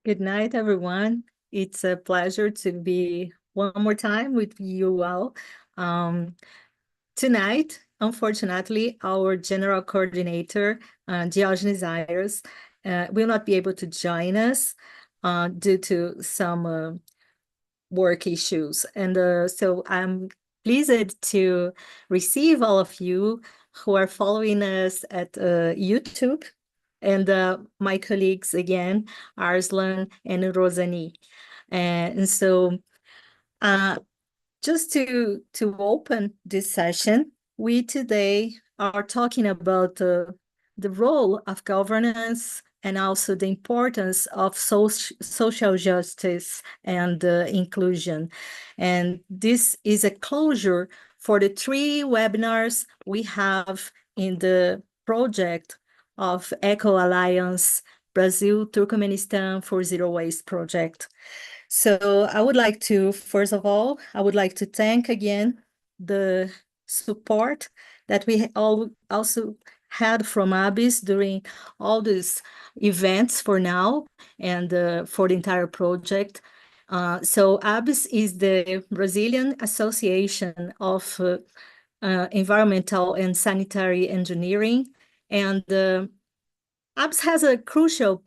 Good night, everyone. It's a pleasure to be one more time with you all. Tonight, unfortunately, our general coordinator, Diogenes Ayers, will not be able to join us due to some work issues. And so I'm pleased to receive all of you who are following us at YouTube, and my colleagues again, Arslan and Rosani. And so just to open this session, we today are talking about the role of governance and also the importance of social justice and inclusion. And this is a closure for the 3 webinars we have in the project of Eco Alliance Brazil Turkmenistan for Zero Waste project. So I would like to, first of all, I would like to thank again the support that we all also had from ABIS during all these events for now and for the entire project. So ABIS is the Brazilian Association of Environmental and Sanitary Engineering, and ABIS has a crucial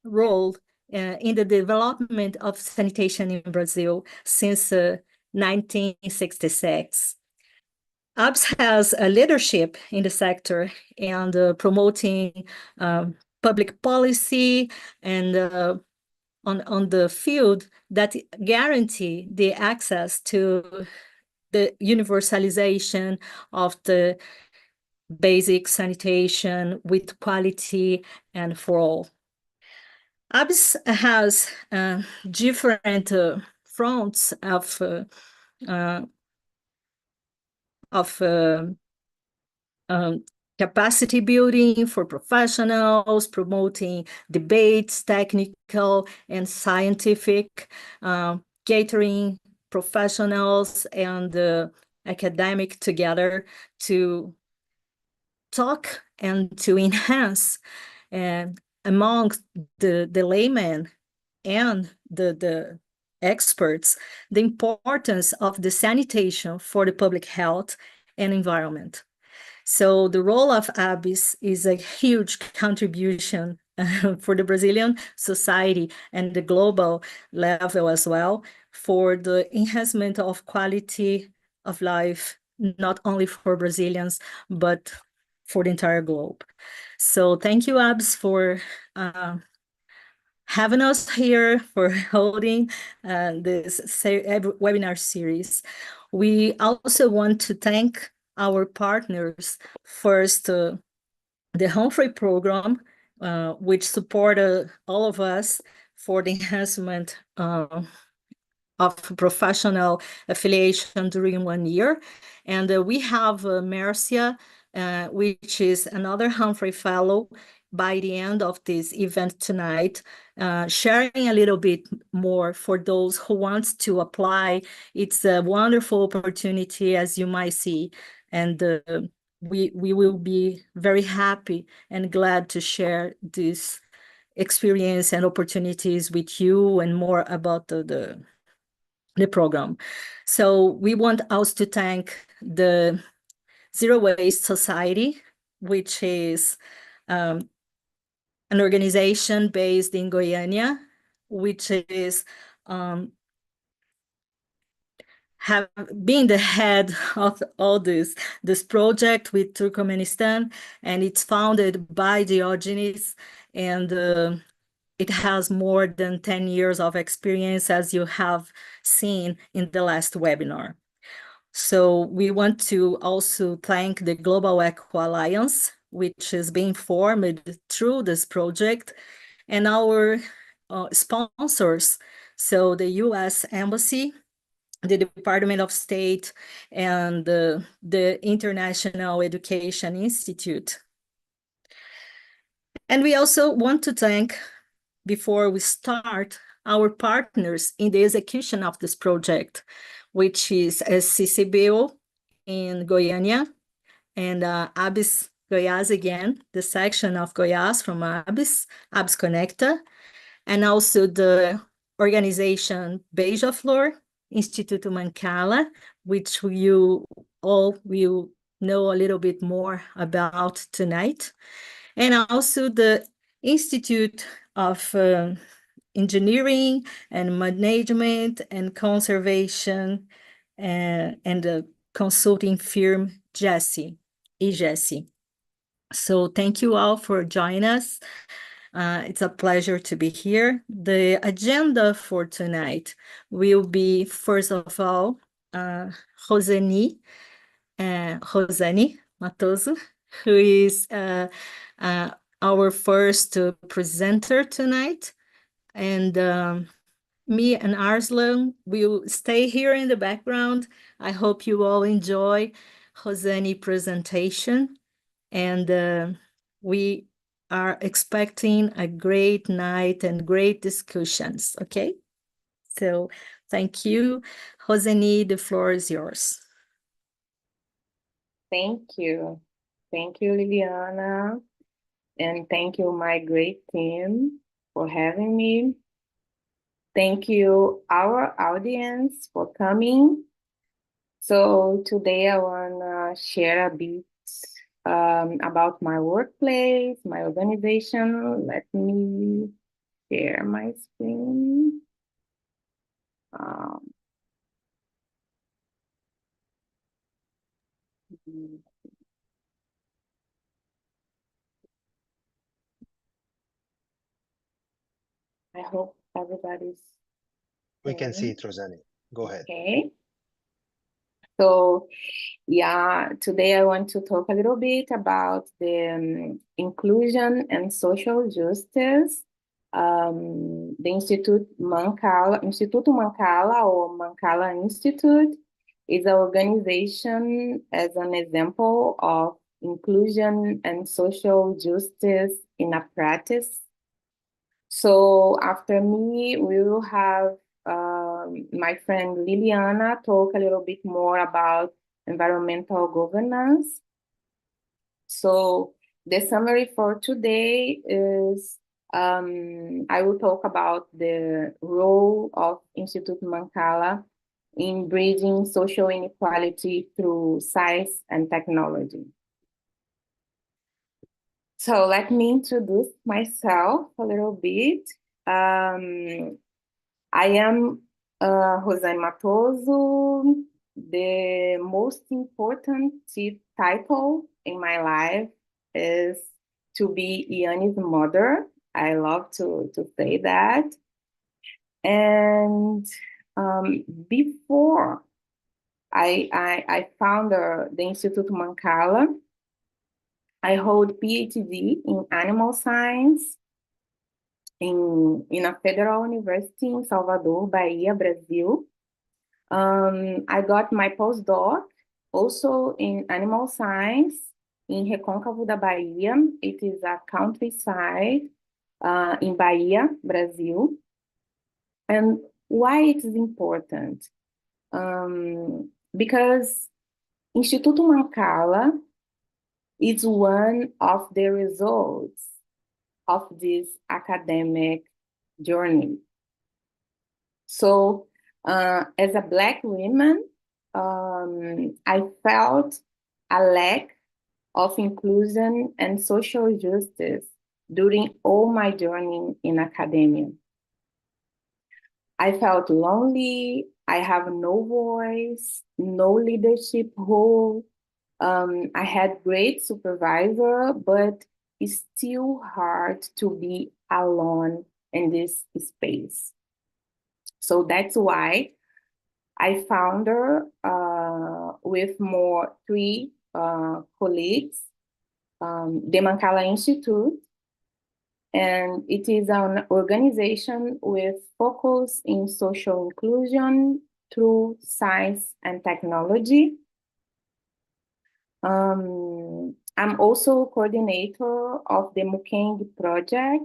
role in the development of sanitation in Brazil since 1966. ABS has a leadership in the sector and promoting public policy and on the field that guarantee the access to the universalization of the basic sanitation with quality and for all. ABS has different fronts of capacity building for professionals, promoting debates, technical and scientific, catering professionals and academic together to talk and to enhance among the laymen and the experts the importance of the sanitation for the public health and environment. So the role of ABIS is a huge contribution for the Brazilian society and the global level as well for the enhancement of quality of life, not only for Brazilians, but for the entire globe. So thank you, ABS, for having us here, for holding this webinar series. We also want to thank our partners. First, the Humphrey program, which supported all of us for the enhancement of professional affiliation during 1 year. And we have Marcia, which is another Humphrey Fellow, by the end of this event tonight, sharing a little bit more for those who want to apply. It's a wonderful opportunity, as you might see, and we will be very happy and glad to share this experience and opportunities with you and more about the program. So we want also to thank the Zero Waste Society, which is an organization based in Goiânia, which is have been the head of all this project with Turkmenistan, and it's founded by Diogenes, and it has more than 10 years of experience, as you have seen in the last webinar. So we want to also thank the Global Eco Alliance, which is being formed through this project, and our sponsors, so the U.S. Embassy, the Department of State, and the International Education Institute. And we also want to thank, before we start, our partners in the execution of this project, which is CCBio in Goiânia, and ABIS Goiás again, the section of Goiás from ABIS Conecta, and also the organization Beija-Flor, Instituto Mancala, which you all will know a little bit more about tonight, and also the Institute of Engineering and Management and Conservation, and the consulting firm EJESSI. So thank you all for joining us. It's a pleasure to be here. The agenda for tonight will be, first of all, ROSANI Matoso, who is our first presenter tonight. And me and Arslan will stay here in the background. I hope you all enjoy ROSANI's presentation. And we are expecting a great night and great discussions, okay? So thank you. ROSANI, the floor is yours. Thank you. Thank you, Liliana. And thank you, my great team, for having me. Thank you, our audience, for coming. So today I want to share a bit about my workplace, my organization. Let me share my screen. I hope everybody's We can see it, ROSANI. Go ahead. Okay. So, yeah, today I want to talk a little bit about the inclusion and social justice. The Instituto Mancala or Mancala Institute is an organization as an example of inclusion and social justice in a practice. So after me, we will have my friend Liliana talk a little bit more about environmental governance. So the summary for today is I will talk about the role of Instituto Mancala in bridging social inequality through science and technology. So let me introduce myself a little bit. I am ROSANI Matoso. The most important title in my life is to be Iani's mother. I love to say that. And before I founded the Instituto Mancala, I hold PhD in animal science in a federal university in Salvador, Bahia, Brazil. I got my postdoc also in animal science in Recôncavo da Bahia. It is a countryside in Bahia, Brazil. And why it is important? Because Instituto Mancala is one of the results of this academic journey. So as a Black woman, I felt a lack of inclusion and social justice during all my journey in academia. I felt lonely, I have no voice, no leadership role. I had great supervisor, but it's still hard to be alone in this space. So that's why I found her with three colleagues, the Mancala Institute, and it is an organization with focus in social inclusion through science and technology. I'm also coordinator of the Mukeng project.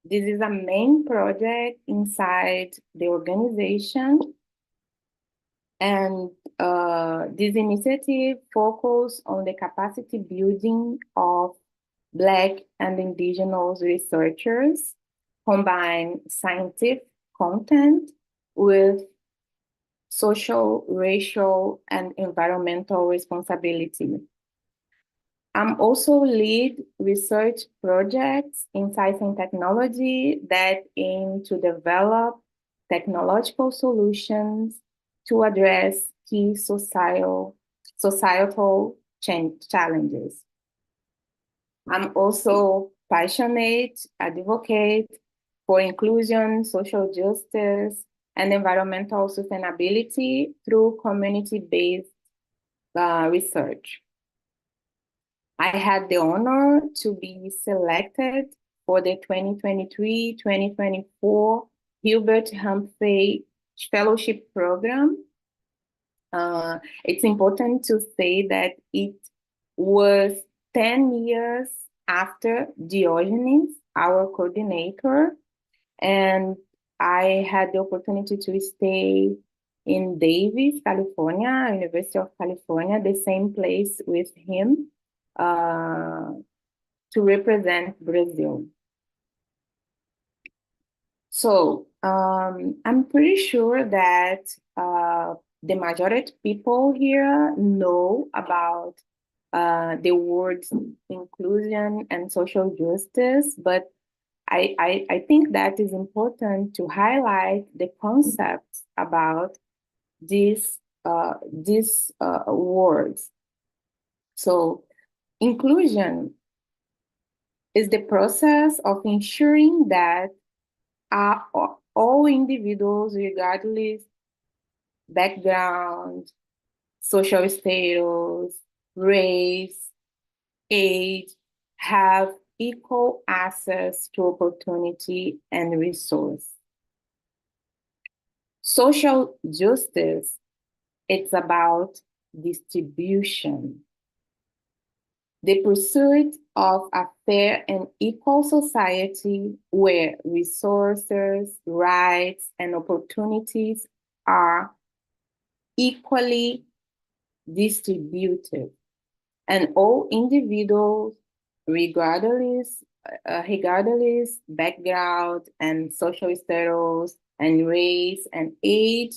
This is a main project inside the organization. And this initiative focuses on the capacity building of Black and indigenous researchers combine scientific content with social, racial, and environmental responsibility. I'm also lead research projects in science and technology that aim to develop technological solutions to address key societal challenges. I'm also passionate advocate for inclusion, social justice, and environmental sustainability through community-based research. I had the honor to be selected for the 2023-2024 Hubert Humphrey Fellowship Program. It's important to say that it was 10 years after Diogenes, our coordinator, and I had the opportunity to stay in Davis, California, University of California, the same place with him, to represent Brazil. So I'm pretty sure that the majority of people here know about the words inclusion and social justice, but I think that is important to highlight the concepts about these words. So inclusion is the process of ensuring that all individuals, regardless background, social status, race, age, have equal access to opportunity and resource. Social justice, it's about distribution. The pursuit of a fair and equal society where resources, rights, and opportunities are equally distributed, and all individuals, regardless background and social status and race and age,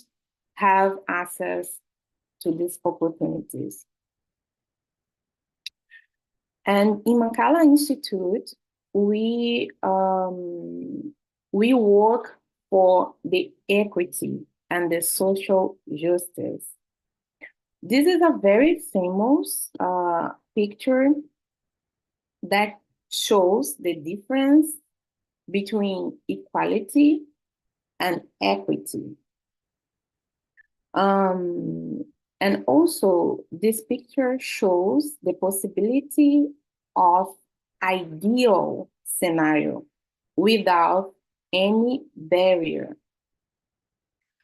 have access to these opportunities. And in Mancala Institute, we work for the equity and the social justice. This is a very famous picture that shows the difference between equality and equity. And also, this picture shows the possibility of ideal scenario without any barrier.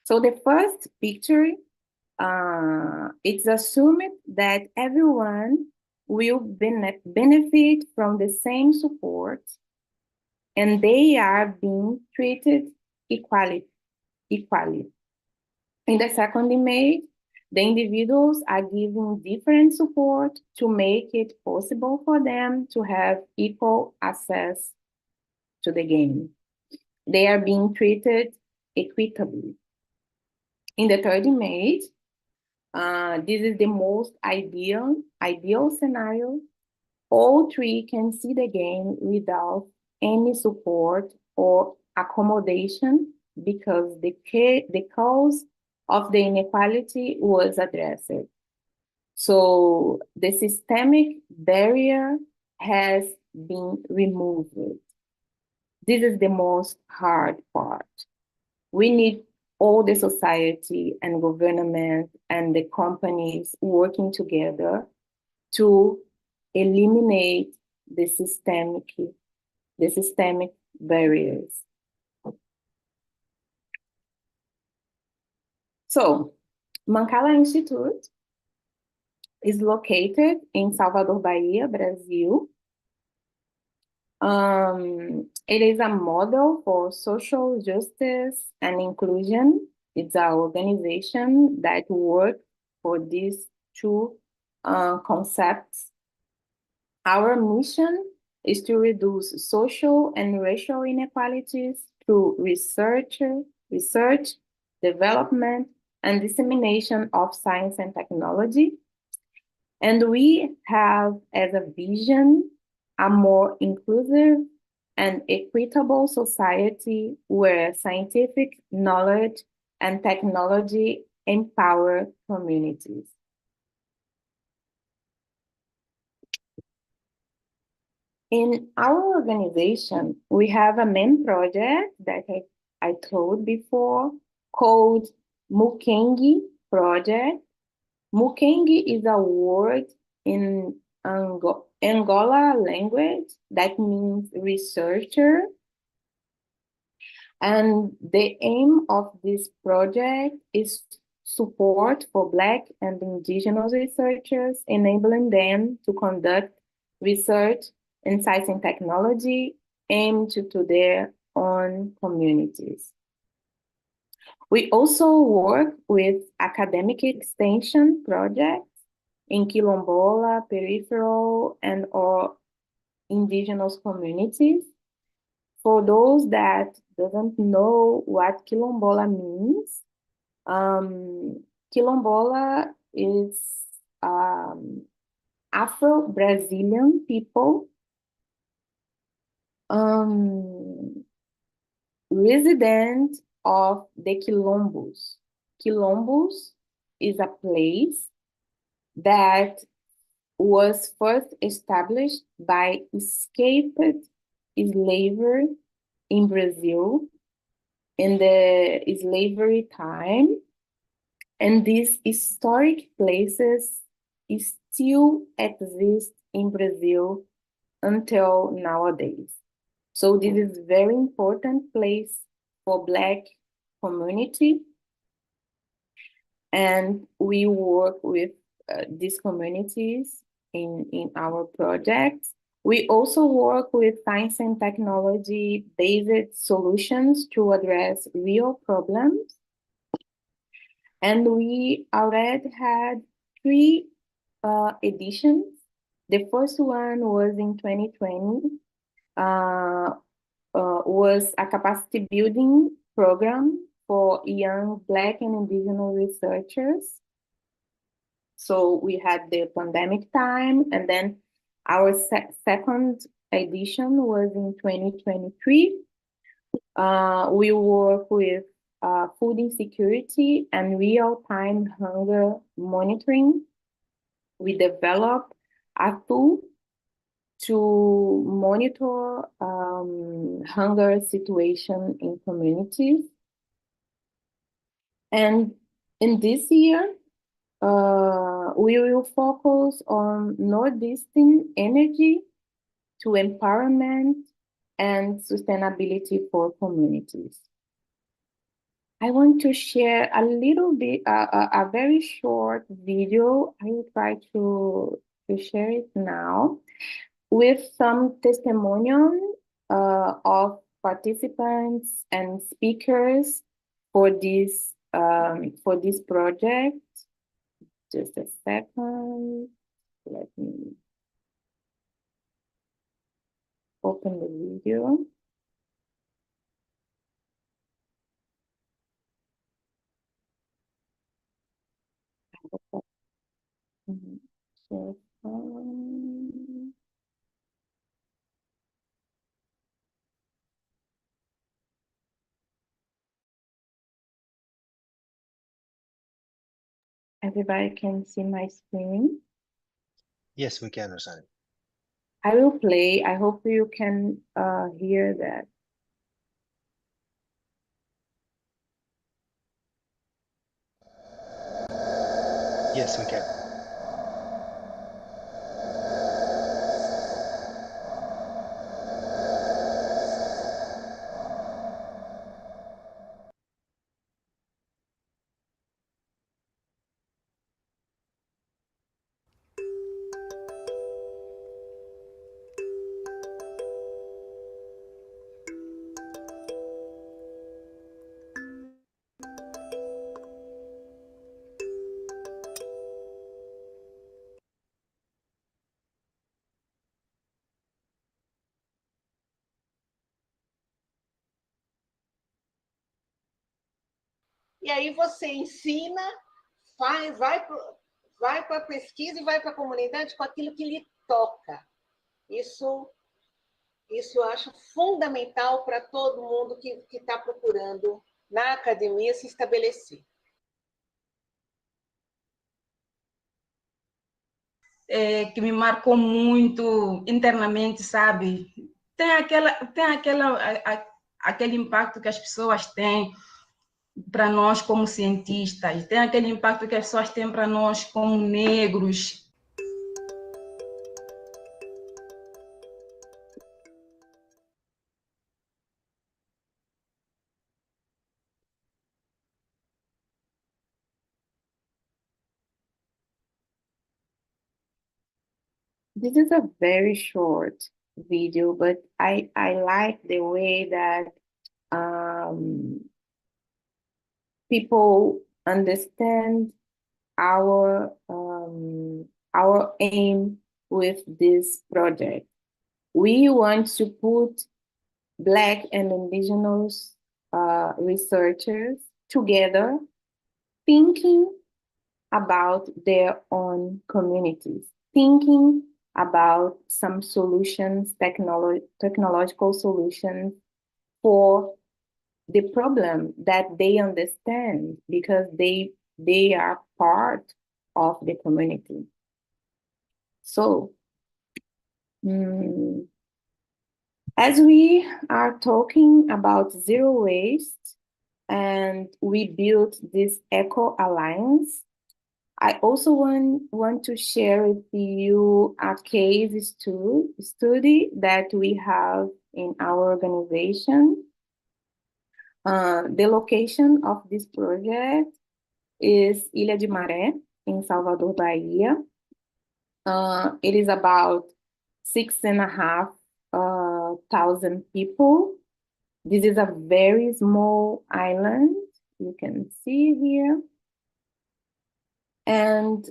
So the first picture, it's assumed that everyone will benefit from the same support, and they are being treated equally. In the second image, the individuals are given different support to make it possible for them to have equal access to the game. They are being treated equitably. In the third image, this is the most ideal scenario. All three can see the game without any support or accommodation because the cause of the inequality was addressed. So the systemic barrier has been removed. This is the most hard part. We need all the society and government and the companies working together to eliminate the systemic barriers. So, Mancala Institute is located in Salvador, Bahia, Brazil. It is a model for social justice and inclusion. It's an organization that works for these two concepts. Our mission is to reduce social and racial inequalities through research, development, and dissemination of science and technology. And we have as a vision a more inclusive and equitable society where scientific knowledge and technology empower communities. In our organization, we have a main project that I told before called Mukengi Project. Mukengi is a word in Angola language that means researcher. And the aim of this project is support for Black and indigenous researchers, enabling them to conduct research in science and technology aimed to their own communities. We also work with academic extension projects in Quilombola, peripheral, and or indigenous communities. For those that doesn't know what Quilombola means, Quilombola is Afro-Brazilian people resident of the Quilombos. Quilombos is a place that was first established by escaped slavers in Brazil in the slavery time. And these historic places still exist in Brazil until nowadays. So this is a very important place for Black community. And we work with these communities in our projects. We also work with science and technology-based solutions to address real problems. And we already had 3 editions. The first one was in 2020, was a capacity building program for young Black and indigenous researchers. So we had the pandemic time, and then our second edition was in 2023. We work with food insecurity and real-time hunger monitoring. We developed a tool to monitor hunger situation in communities. And in this year, we will focus on Northeastern energy to empowerment and sustainability for communities. I want to share a little bit, a very short video. I will try to share it now with some testimonial of participants and speakers for this project. Just a second. Let me open the video. So, everybody can see my screen? Yes, we can, Rosani. I will play. I hope you can hear that. Yes, we can. e aí você ensina, vai para a pesquisa e vai para a comunidade com aquilo que lhe toca. Isso eu acho fundamental para todo mundo que está procurando na academia se estabelecer. Que me marcou muito internamente, sabe? Tem aquele impacto que as pessoas têm para nós como cientistas, tem aquele impacto que as pessoas têm para nós como negros. This is a very short video, but I like the way that people understand our aim with this project. We want to put Black and indigenous researchers together, thinking about their own communities, thinking about some solutions, technological solutions for the problem that they understand because they are part of the community. So, as we are talking about zero waste and we built this Eco Alliance, I also want to share with you a case study that we have in our organization. The location of this project is Ilha de Maré in Salvador, Bahia. It is about 6,500 people. This is a very small island, you can see here. And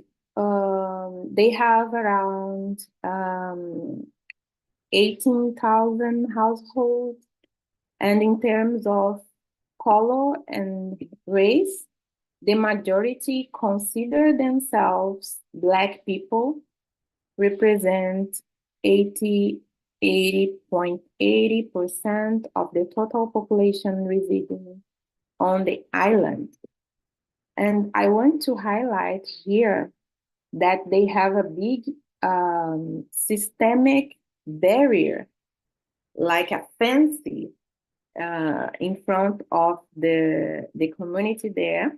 they have around 18,000 households. And in terms of color and race, the majority consider themselves Black people, represent 80.80% of the total population residing on the island. And I want to highlight here that they have a big systemic barrier, like a fence in front of the community there.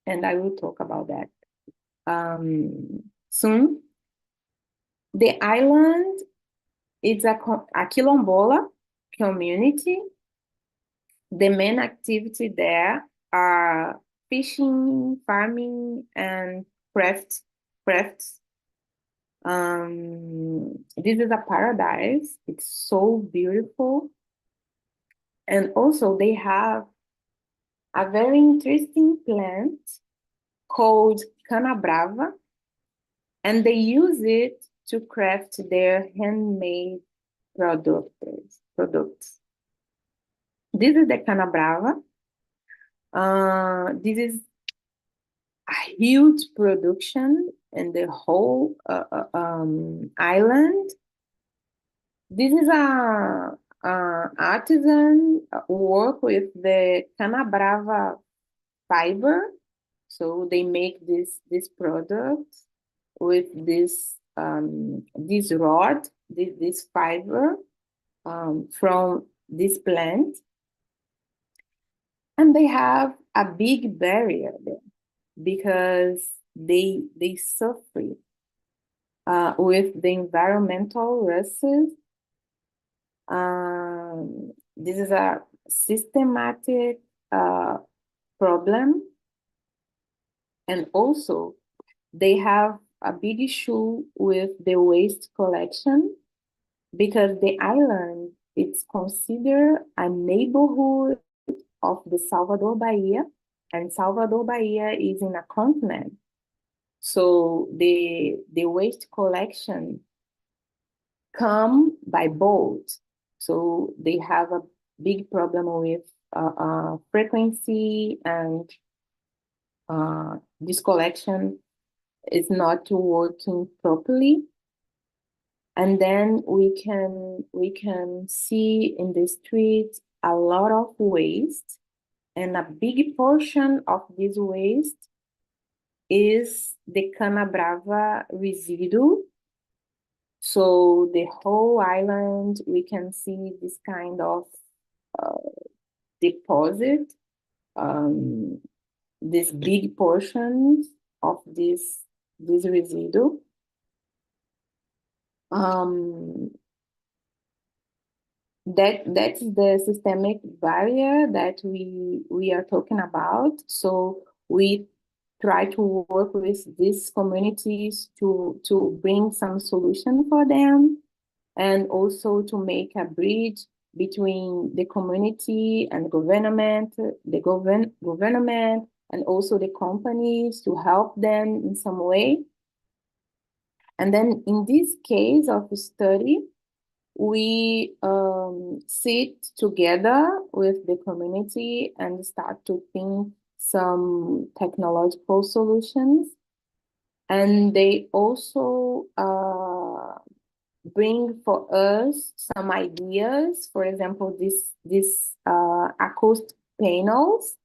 And I will talk about that soon. The island is a Quilombola community. The main activity there are fishing, farming, and crafts. This is a paradise. It's so beautiful. And also they have a very interesting plant called cana brava, and they use it to craft their handmade products. This is the cana brava. This is a huge production in the whole island. This is a artisan work with the cana brava fiber. So they make this product with this rod, this fiber from this plant. And they have a big barrier there because they suffer with the environmental risks. This is a systematic problem. And also, they have a big issue with the waste collection because the island is considered a neighborhood of the Salvador Bahia, and Salvador Bahia is in a continent. So the waste collection come by boat. So they have a big problem with frequency and this collection is not working properly. And then we can see in the street a lot of waste, and a big portion of this waste is the cana brava residue. So the whole island, we can see this kind of deposit, these big portions of this residue. That's the systemic barrier that we are talking about. So we try to work with these communities to bring some solution for them, and also to make a bridge between the community and government, government, and also the companies to help them in some way. And then in this case of study, we sit together with the community and start to think some technological solutions. And they also bring for us some ideas. For example, this acoustic panels,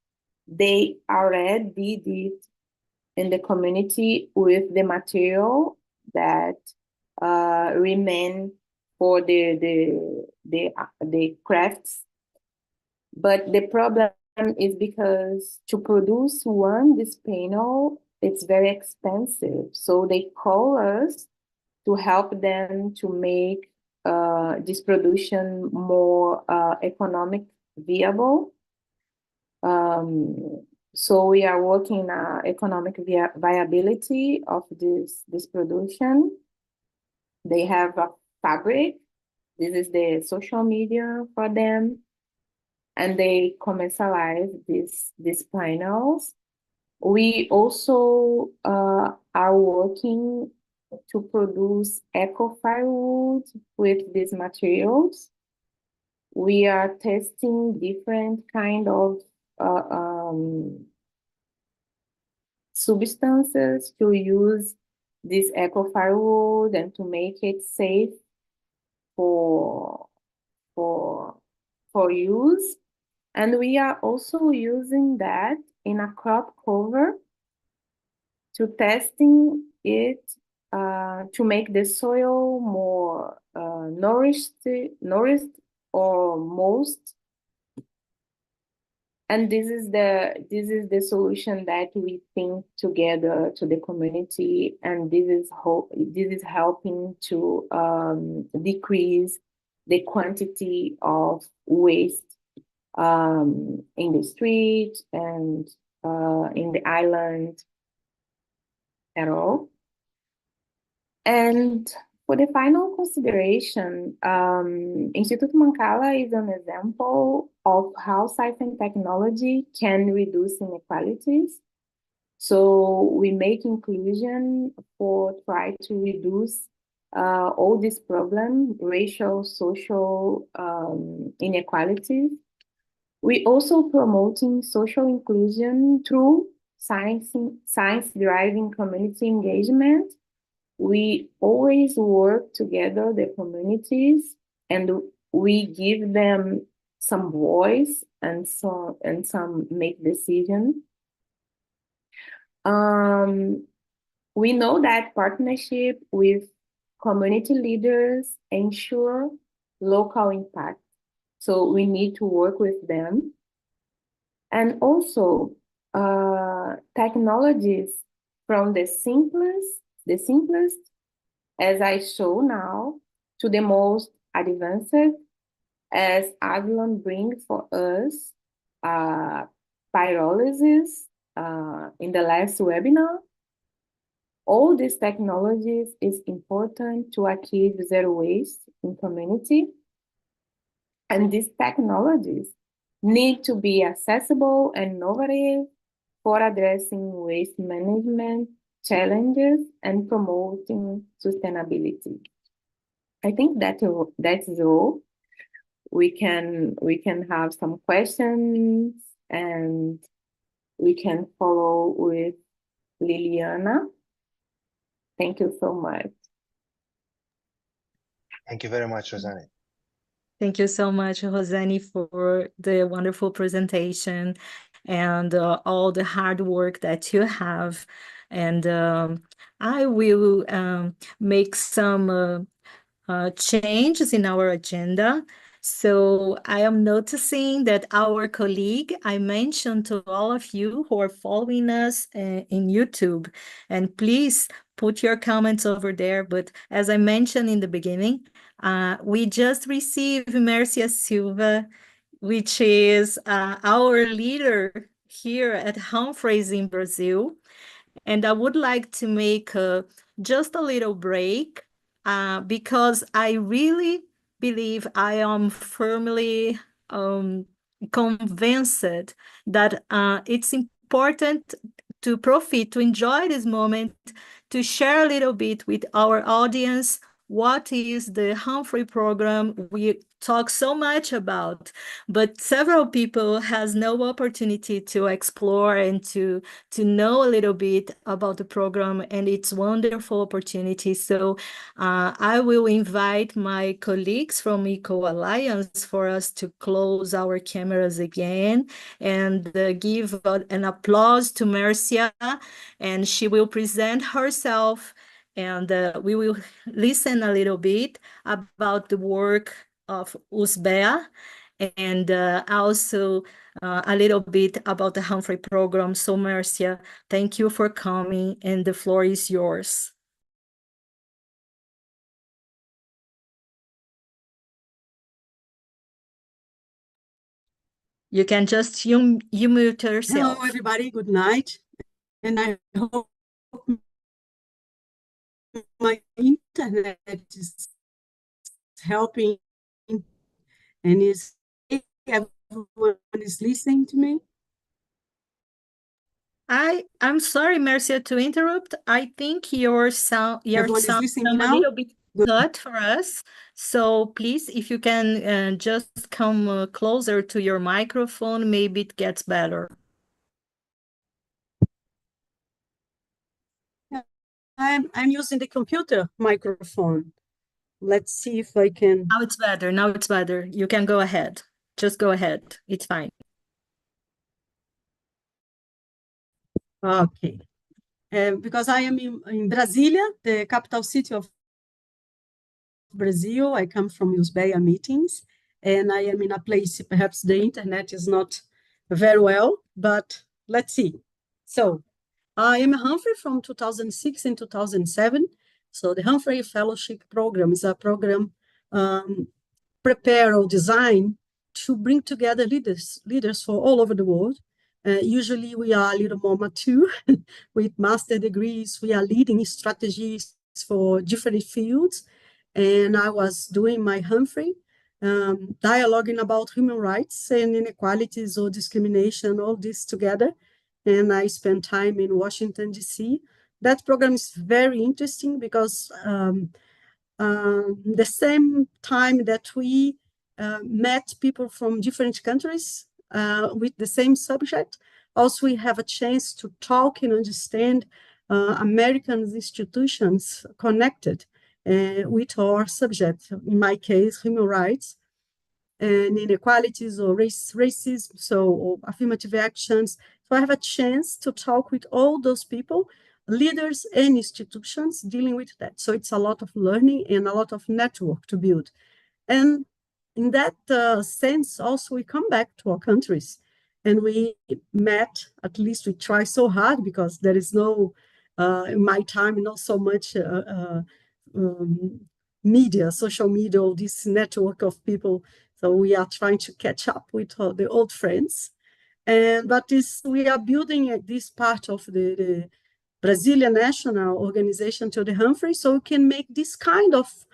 they already did in the community with the material that remain for the crafts. But the problem is because to produce this panel, it's very expensive. So they call us to help them to make this production more economic viable. So we are working on economic viability of this production. They have a fabric. This is the social media for them. And they commercialize these panels. We also are working to produce eco-firewood with these materials. We are testing different kind of substances to use this eco-firewood and to make it safe for use. And we are also using that in a crop cover to testing it to make the soil more nourished or moist. And this is the solution that we think together to the community, and this is helping to decrease the quantity of waste in the street and in the island at all. And for the final consideration, Instituto Mancala is an example of how science and technology can reduce inequalities. So we make inclusion for try to reduce all these problems, racial, social inequalities. We also promoting social inclusion through science-driving community engagement. We always work together, the communities, and we give them some voice and some make decisions. We know that partnership with community leaders ensure local impact. So we need to work with them. And also technologies from the simplest, as I show now, to the most advanced, as Avalon brings for us pyrolysis in the last webinar. All these technologies is important to achieve zero waste in community. And these technologies need to be accessible and innovative for addressing waste management challenges and promoting sustainability. I think that's all. We can have some questions, and we can follow with Liliana. Thank you so much. Thank you very much, Rosani. Thank you so much, Rosani, for the wonderful presentation and all the hard work that you have. And I will make some changes in our agenda. So I am noticing that our colleague, I mentioned to all of you who are following us in YouTube, and please put your comments over there. But as I mentioned in the beginning, we just received Mancala Silva, which is our leader here at Humphreys in Brazil. And I would like to make just a little break because I really believe I am firmly convinced that it's important to profit, to enjoy this moment, to share a little bit with our audience what is the Humphrey program we talk so much about, but several people has no opportunity to explore and to know a little bit about the program, and it's wonderful opportunity. So I will invite my colleagues from Eco Alliance for us to close our cameras again and give an applause to Marcia, and she will present herself, and we will listen a little bit about the work of UCDavis and also a little bit about the Humphrey program. So Marcia, thank you for coming, and the floor is yours. You can just you mute yourself. Hello, everybody. Good night. And I hope my internet is helping and is everyone is listening to me. I'm sorry, Marcia, to interrupt. I think your sound Everyone is listening a now? little bit Good. cut for us. So please, if you can just come closer to your microphone, maybe it gets better. I'm using the computer microphone. Let's see if I can. Now it's better. Now it's better. You can go ahead. Just go ahead. It's fine. Okay. Because I am in Brasília, the capital city of Brazil. I come from UCDavis meetings, and I am in a place, perhaps the internet is not very well, but let's see. So I am a Humphrey from 2006 and 2007. So the Humphrey Fellowship Program is a program prepare or design to bring together leaders for all over the world. Usually we are a little more mature with master degrees. We are leading strategies for different fields. And I was doing my Humphrey, dialoguing about human rights and inequalities or discrimination, all this together. And I spent time in Washington, D.C. That program is very interesting because the same time that we met people from different countries with the same subject, also we have a chance to talk and understand American institutions connected with our subject, in my case, human rights and inequalities or racism, or affirmative actions. So I have a chance to talk with all those people, leaders and institutions dealing with that. So it's a lot of learning and a lot of network to build. And in that sense, also we come back to our countries and we met, at least we try so hard because there is no, in my time, not so much media, social media, or this network of people. So we are trying to catch up with the old friends. And but we are building this part of the Brazilian national organization to the Humphrey, so we can make this kind of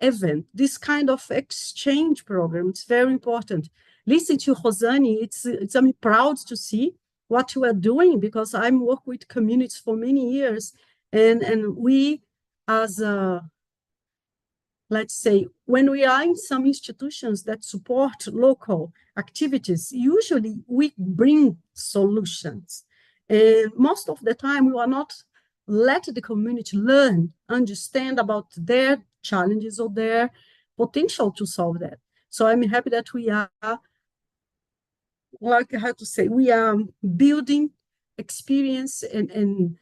event, this kind of exchange program. It's very important. Listen to Rosani, I'm proud to see what you are doing because I'm work with communities for many years, and we as let's say, when we are in some institutions that support local activities, usually we bring solutions. And most of the time, we are not let the community learn, understand about their challenges or their potential to solve that. So I'm happy that we are, like how to say, we are building experience and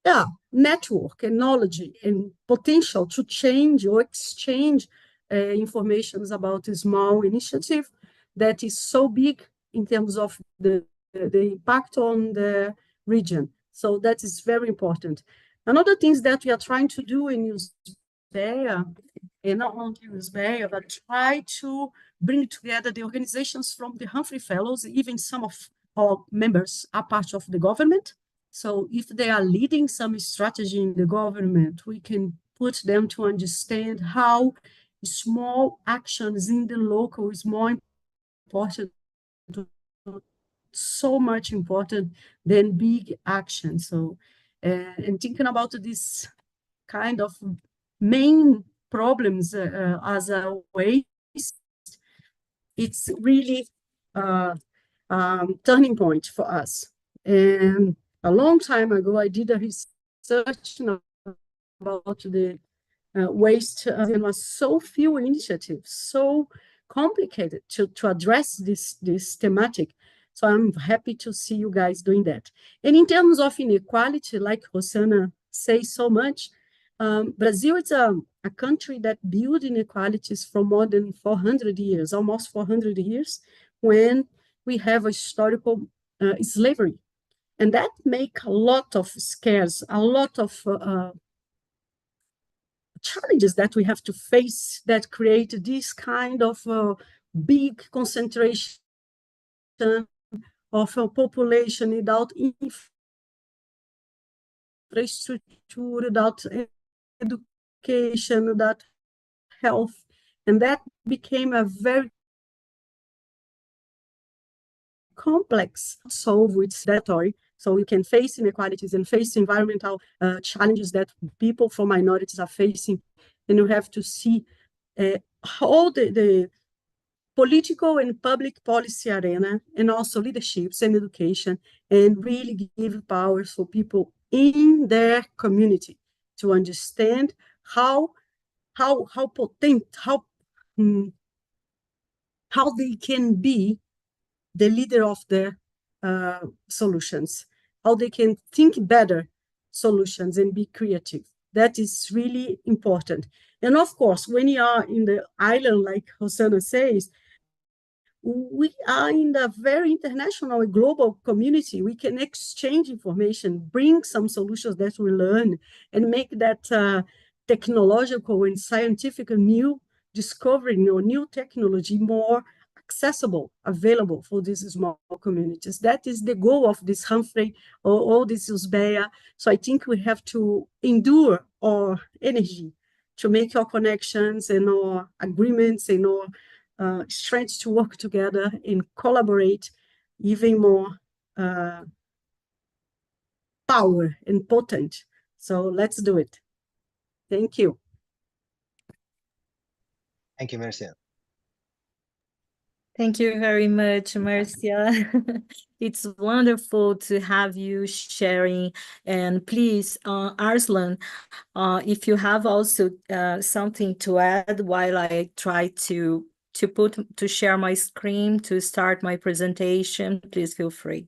yeah, network and knowledge and potential to change or exchange information about a small initiative that is so big in terms of the impact on the region. So that is very important. Another things that we are trying to do in UCDavis, and not only UCDavis, but try to bring together the organizations from the Humphrey Fellows. Even some of our members are part of the government. So if they are leading some strategy in the government, we can put them to understand how small actions in the local is more important, so much important than big action. So, and thinking about this kind of main problems as a waste, it's really turning point for us. And a long time ago, I did a research about the waste, and there was so few initiatives, so complicated to address this thematic. So I'm happy to see you guys doing that. And in terms of inequality, like Rosana says so much, Brazil is a country that built inequalities for more than 400 years, almost 400 years, when we have a historical slavery. And that make a lot of scares, a lot of challenges that we have to face that create this kind of big concentration of a population without infrastructure, without education, without health. And that became a very complex solve with statutory. So you can face inequalities and face environmental challenges that people from minorities are facing. And you have to see all the political and public policy arena, and also leaderships and education, and really give power for people in their community to understand how potent, how they can be the leader of the solutions, how they can think better solutions and be creative. That is really important. And of course, when you are in the island, like Rosana says, we are in a very international global community. We can exchange information, bring some solutions that we learn, and make that technological and scientific new discovery or new technology more accessible, available for these small communities. That is the goal of this Humphrey or all this UCDavis. So I think we have to endure our energy to make our connections and our agreements and our strengths to work together and collaborate even more power and potent. So let's do it. Thank you. Thank you, Marcia. Thank you very much, Marcia. It's wonderful to have you sharing. And please, Arslan, if you have also something to add while I try to share my screen to start my presentation, please feel free.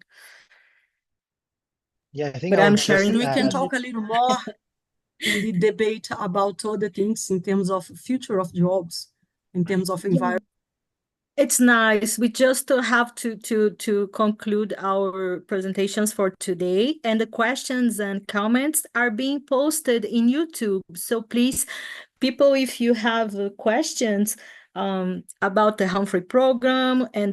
Yeah, I think But I'm sharing. We can talk a little more in the debate about other things in terms of future of jobs, in terms of environment. It's nice. We just have to conclude our presentations for today, and the questions and comments are being posted in YouTube. So please, people, if you have questions about the Humphrey program and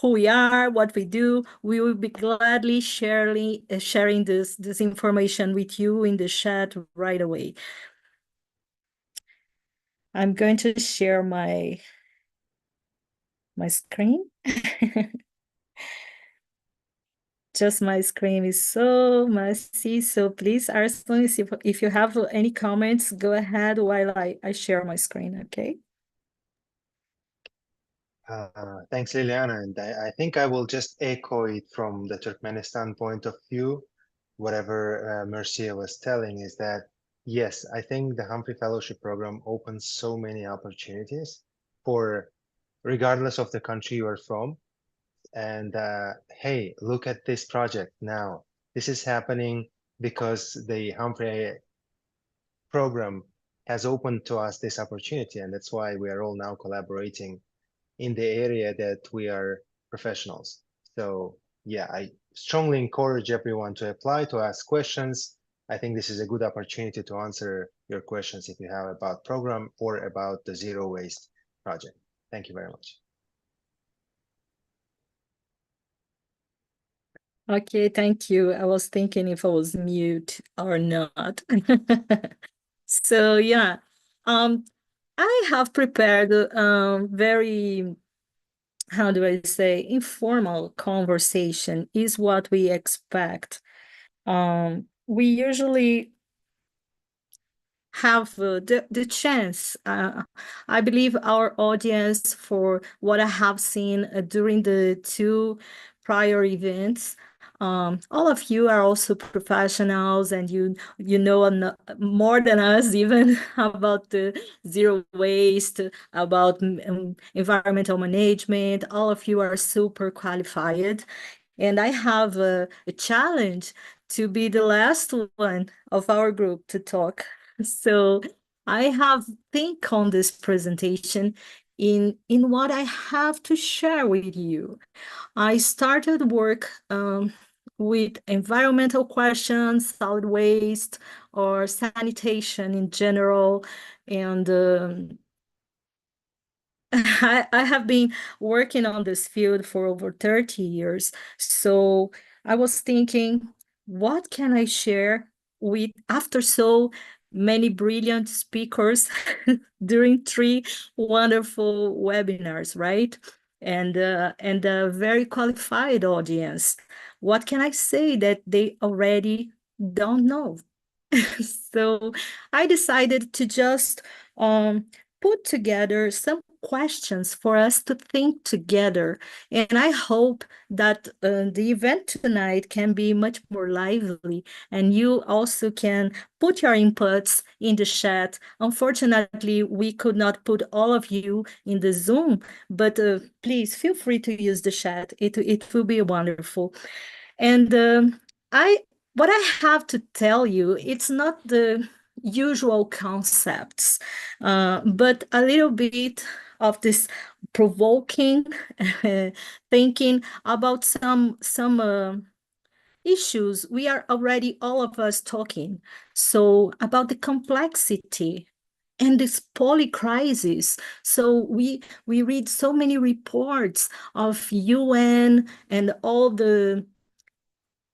who we are, what we do, we will be gladly sharing this information with you in the chat right away. I'm going to share my screen. just my screen is so messy. So please, Arslan, if you have any comments, go ahead while I share my screen, okay? Thanks, Liliana. And I think I will just echo it from the Turkmenistan point of view. Whatever Mercia was telling is that, yes, I think the Humphrey Fellowship Program opens so many opportunities for, regardless of the country you are from. And hey, look at this project now. This is happening because the Humphrey program has opened to us this opportunity. And that's why we are all now collaborating in the area that we are professionals. So yeah, I strongly encourage everyone to apply, to ask questions. I think this is a good opportunity to answer your questions if you have about program or about the zero waste project. Thank you very much. Okay, thank you. I was thinking if I was mute or not. So yeah, I have prepared very, how do I say, informal conversation is what we expect. We usually have the chance. I believe our audience, for what I have seen during the two prior events, all of you are also professionals, and you know more than us even about the zero waste, about environmental management. All of you are super qualified, and I have a challenge to be the last one of our group to talk. So I have think on this presentation in what I have to share with you. I started work with environmental questions, solid waste, or sanitation in general, and I have been working on this field for over 30 years. So I was thinking, what can I share with after so many brilliant speakers during 3 wonderful webinars, right? And a very qualified audience. What can I say that they already don't know? So I decided to just put together some questions for us to think together. And I hope that the event tonight can be much more lively, and you also can put your inputs in the chat. Unfortunately, we could not put all of you in the Zoom, but please feel free to use the chat. It will be wonderful. And what I have to tell you, it's not the usual concepts, but a little bit of this provoking thinking about some issues we are already all of us talking. So about the complexity and this polycrisis. So we read so many reports of UN and all the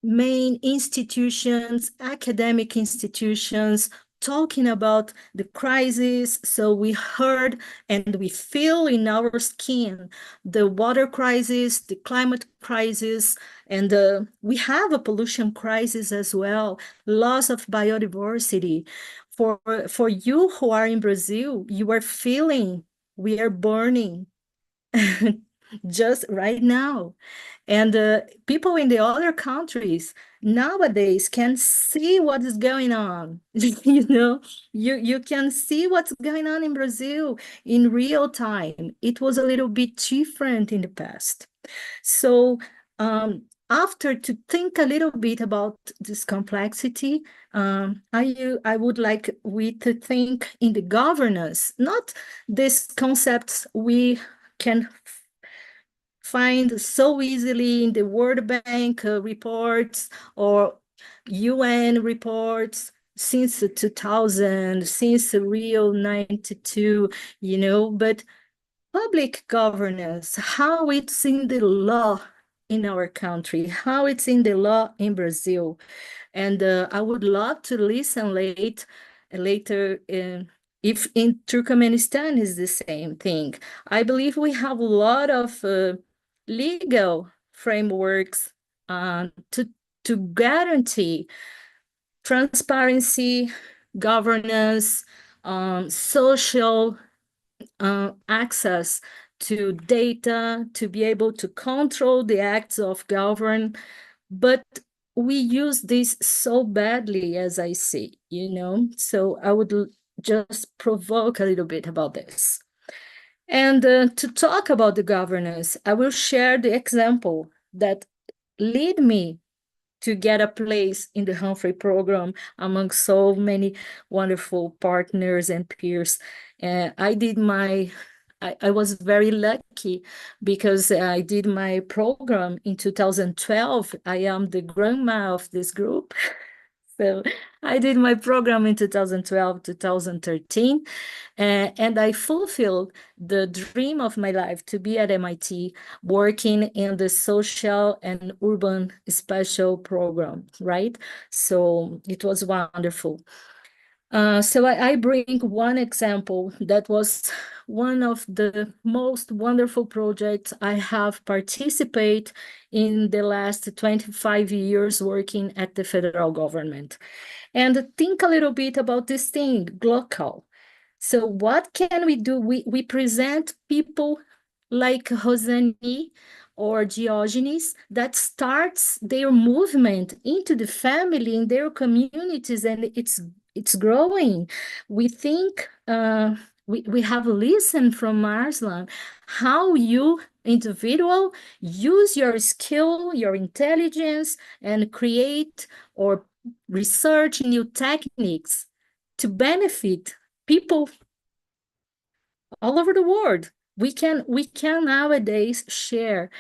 main institutions, academic institutions, talking about the crisis. So we heard and we feel in our skin the water crisis, the climate crisis, and we have a pollution crisis as well, loss of biodiversity. For you who are in Brazil, you are feeling we are burning just right now. And people in the other countries nowadays can see what is going on. You can see what's going on in Brazil in real time. It was a little bit different in the past. So after to think a little bit about this complexity, I would like we to think in the governance, not these concepts we can find so easily in the World Bank reports or UN reports since 2000, since Rio 92, but public governance, how it's in the law in our country, how it's in the law in Brazil. And I would love to listen later if in Turkmenistan is the same thing. I believe we have a lot of legal frameworks to guarantee transparency, governance, social access to data, to be able to control the acts of government. But we use this so badly, as I see, so I would just provoke a little bit about this. And to talk about the governance, I will share the example that led me to get a place in the Humphrey program among so many wonderful partners and peers. I was very lucky because I did my program in 2012. I am the grandma of this group. So I did my program in 2012, 2013, and I fulfilled the dream of my life to be at MIT working in the social and urban special program, right? So it was wonderful. So I bring one example that was one of the most wonderful projects I have participated in the last 25 years working at the federal government. And think a little bit about this thing, local. So what can we do? We present people like ROSANI or Diogenes that starts their movement into the family, in their communities, and it's growing. We think we have listened from Arslan how you individual use your skill, your intelligence, and create or research new techniques to benefit people all over the world. We can nowadays share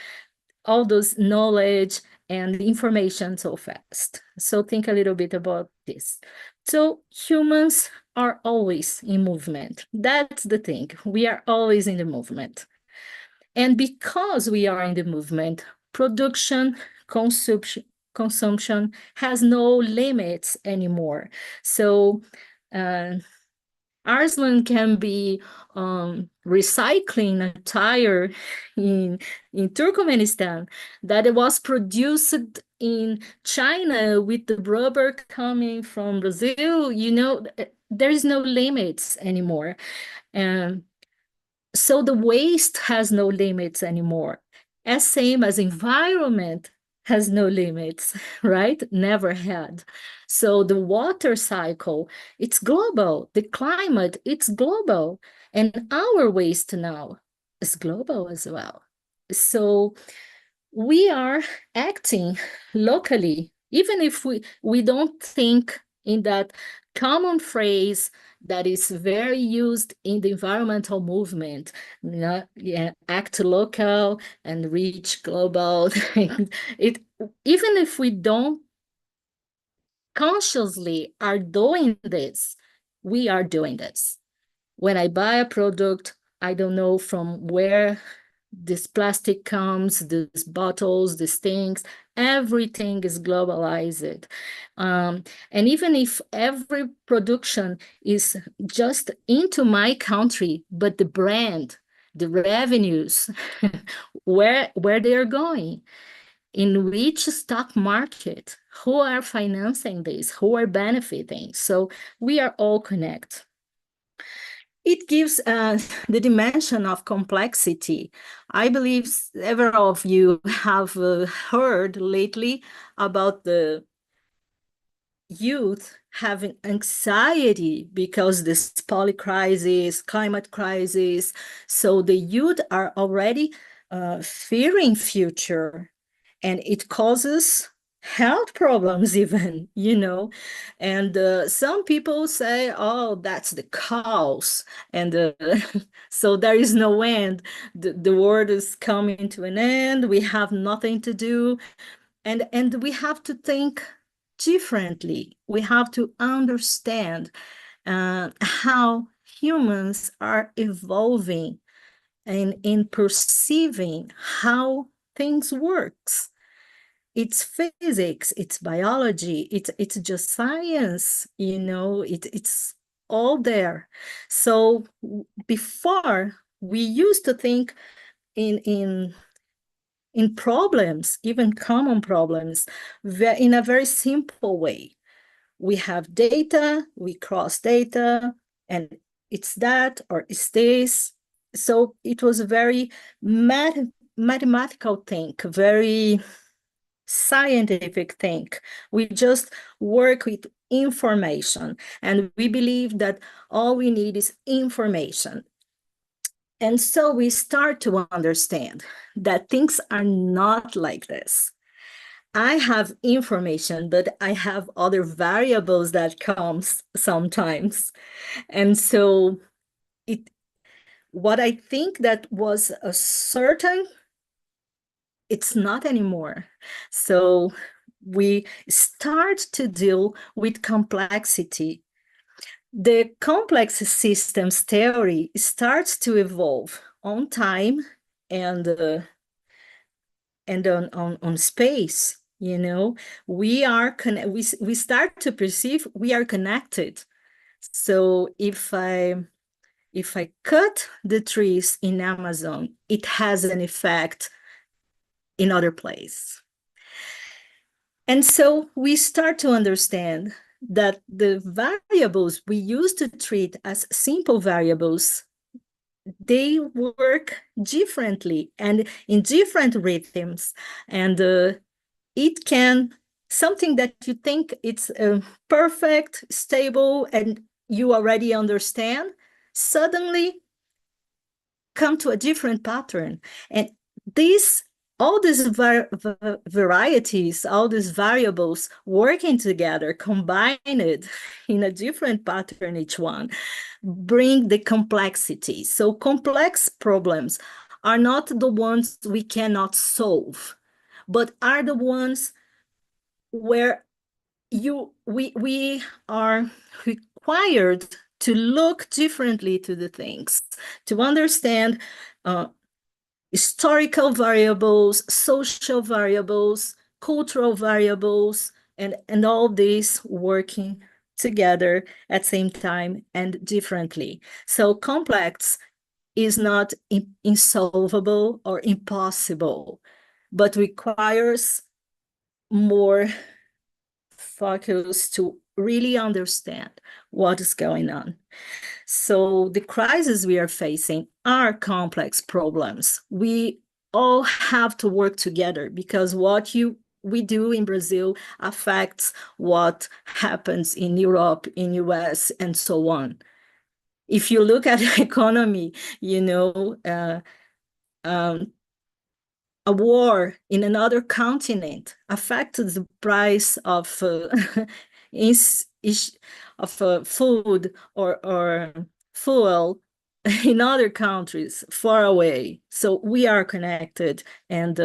all those knowledge and information so fast. So think a little bit about this. So humans are always in movement. That's the thing. We are always in the movement. And because we are in the movement, production, consumption has no limits anymore. So Arslan can be recycling a tire in Turkmenistan that was produced in China with the rubber coming from Brazil. There is no limits anymore. So the waste has no limits anymore. As same as environment has no limits, right? Never had. So the water cycle, it's global. The climate, it's global. And our waste now is global as well. So we are acting locally, even if we don't think in that common phrase that is very used in the environmental movement, act local and reach global. Even if we don't consciously are doing this, we are doing this. When I buy a product, I don't know from where this plastic comes, these bottles, these things, everything is globalized. And even if every production is just into my country, but the brand, the revenues, where they are going, in which stock market, who are financing this, who are benefiting. So we are all connected. It gives the dimension of complexity. I believe several of you have heard lately about the youth having anxiety because this polycrisis, climate crisis. So the youth are already fearing future, and it causes health problems even, and some people say, oh, that's the cause, and so there is no end. The world is coming to an end. We have nothing to do, and we have to think differently. We have to understand how humans are evolving and in perceiving how things works. It's physics, it's biology, it's just science, it's all there. So before, we used to think in in problems, even common problems, in a very simple way. We have data, we cross data, and it's that or it's this. So it was a very mathematical thing, very scientific thing. We just work with information, and we believe that all we need is information. And so we start to understand that things are not like this. I have information, but I have other variables that comes sometimes. And so what I think that was a certain, it's not anymore. So we start to deal with complexity. The complex systems theory starts to evolve on time and on space. You know, we start to perceive we are connected. So if I cut the trees in Amazon, it has an effect in other place. And so we start to understand that the variables we used to treat as simple variables, they work differently and in different rhythms. And it can, something that you think it's perfect, stable, and you already understand, suddenly come to a different pattern. And all these varieties, all these variables working together, combined in a different pattern, each one, bring the complexity. So complex problems are not the ones we cannot solve, but are the ones where we are required to look differently to the things, to understand historical variables, social variables, cultural variables, and all these working together at the same time and differently. So complex is not insolvable or impossible, but requires more focus to really understand what is going on. So the crises we are facing are complex problems. We all have to work together because what we do in Brazil affects what happens in Europe, in US, and so on. If you look at the economy, you know, a war in another continent affected the price of food or fuel in other countries far away. So we are connected, and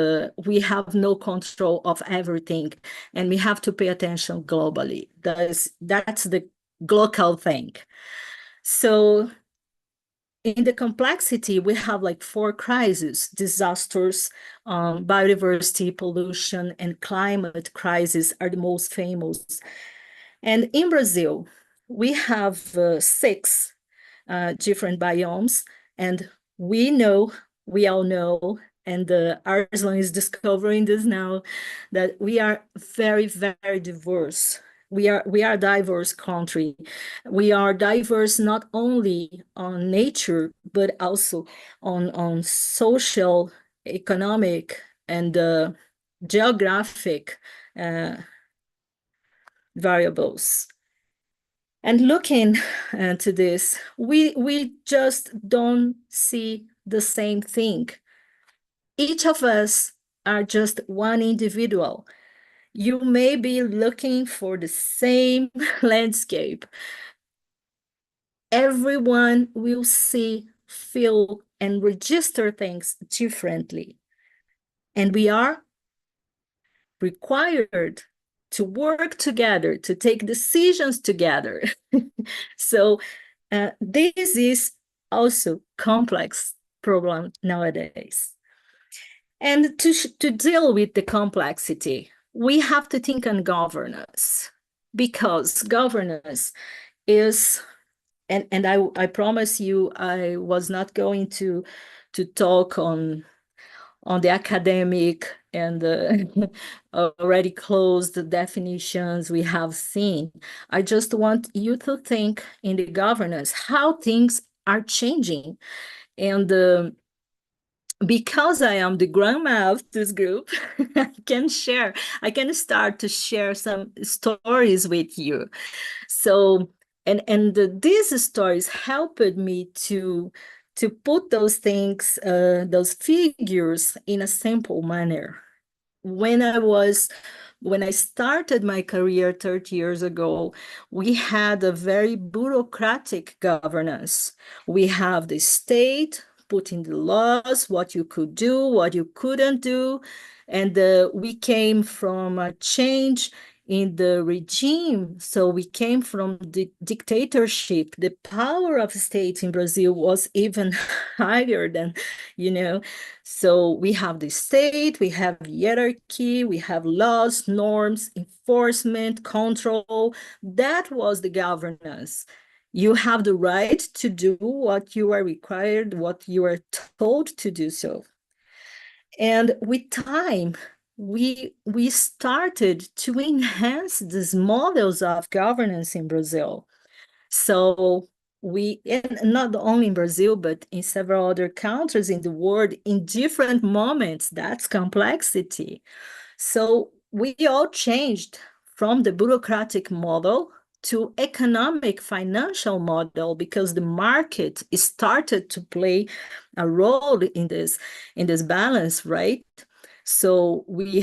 we have no control of everything, and we have to pay attention globally. That's the global thing. So in the complexity, we have like 4 crises: disasters, biodiversity, pollution, and climate crisis are the most famous. And in Brazil, we have 6 different biomes, and we all know, and Arslan is discovering this now, that we are very, very diverse. We are a diverse country. We are diverse not only on nature, but also on social, economic, and geographic variables. And looking to this, we just don't see the same thing. Each of us are just one individual. You may be looking for the same landscape. Everyone will see, feel, and register things differently. And we are required to work together, to take decisions together. So this is also complex problem nowadays. And to deal with the complexity, we have to think on governance, because governance is, and I promise you, I was not going to talk on on the academic and already closed definitions we have seen. I just want you to think in the governance, how things are changing. And because I am the grandma of this group, I can start to share some stories with you. So, and these stories helped me to put those things, those figures in a simple manner. When I started my career 30 years ago, we had a very bureaucratic governance. We have the state putting the laws, what you could do, what you couldn't do. And we came from a change in the regime. So we came from the dictatorship. The power of states in Brazil was even higher than, So we have the state, we have hierarchy, we have laws, norms, enforcement, control. That was the governance. You have the right to do what you are required, what you are told to do so. And with time, we started to enhance these models of governance in Brazil. So and not only in Brazil, but in several other countries in the world, in different moments, that's complexity. So we all changed from the bureaucratic model to economic financial model, because the market started to play a role in this balance, right? So we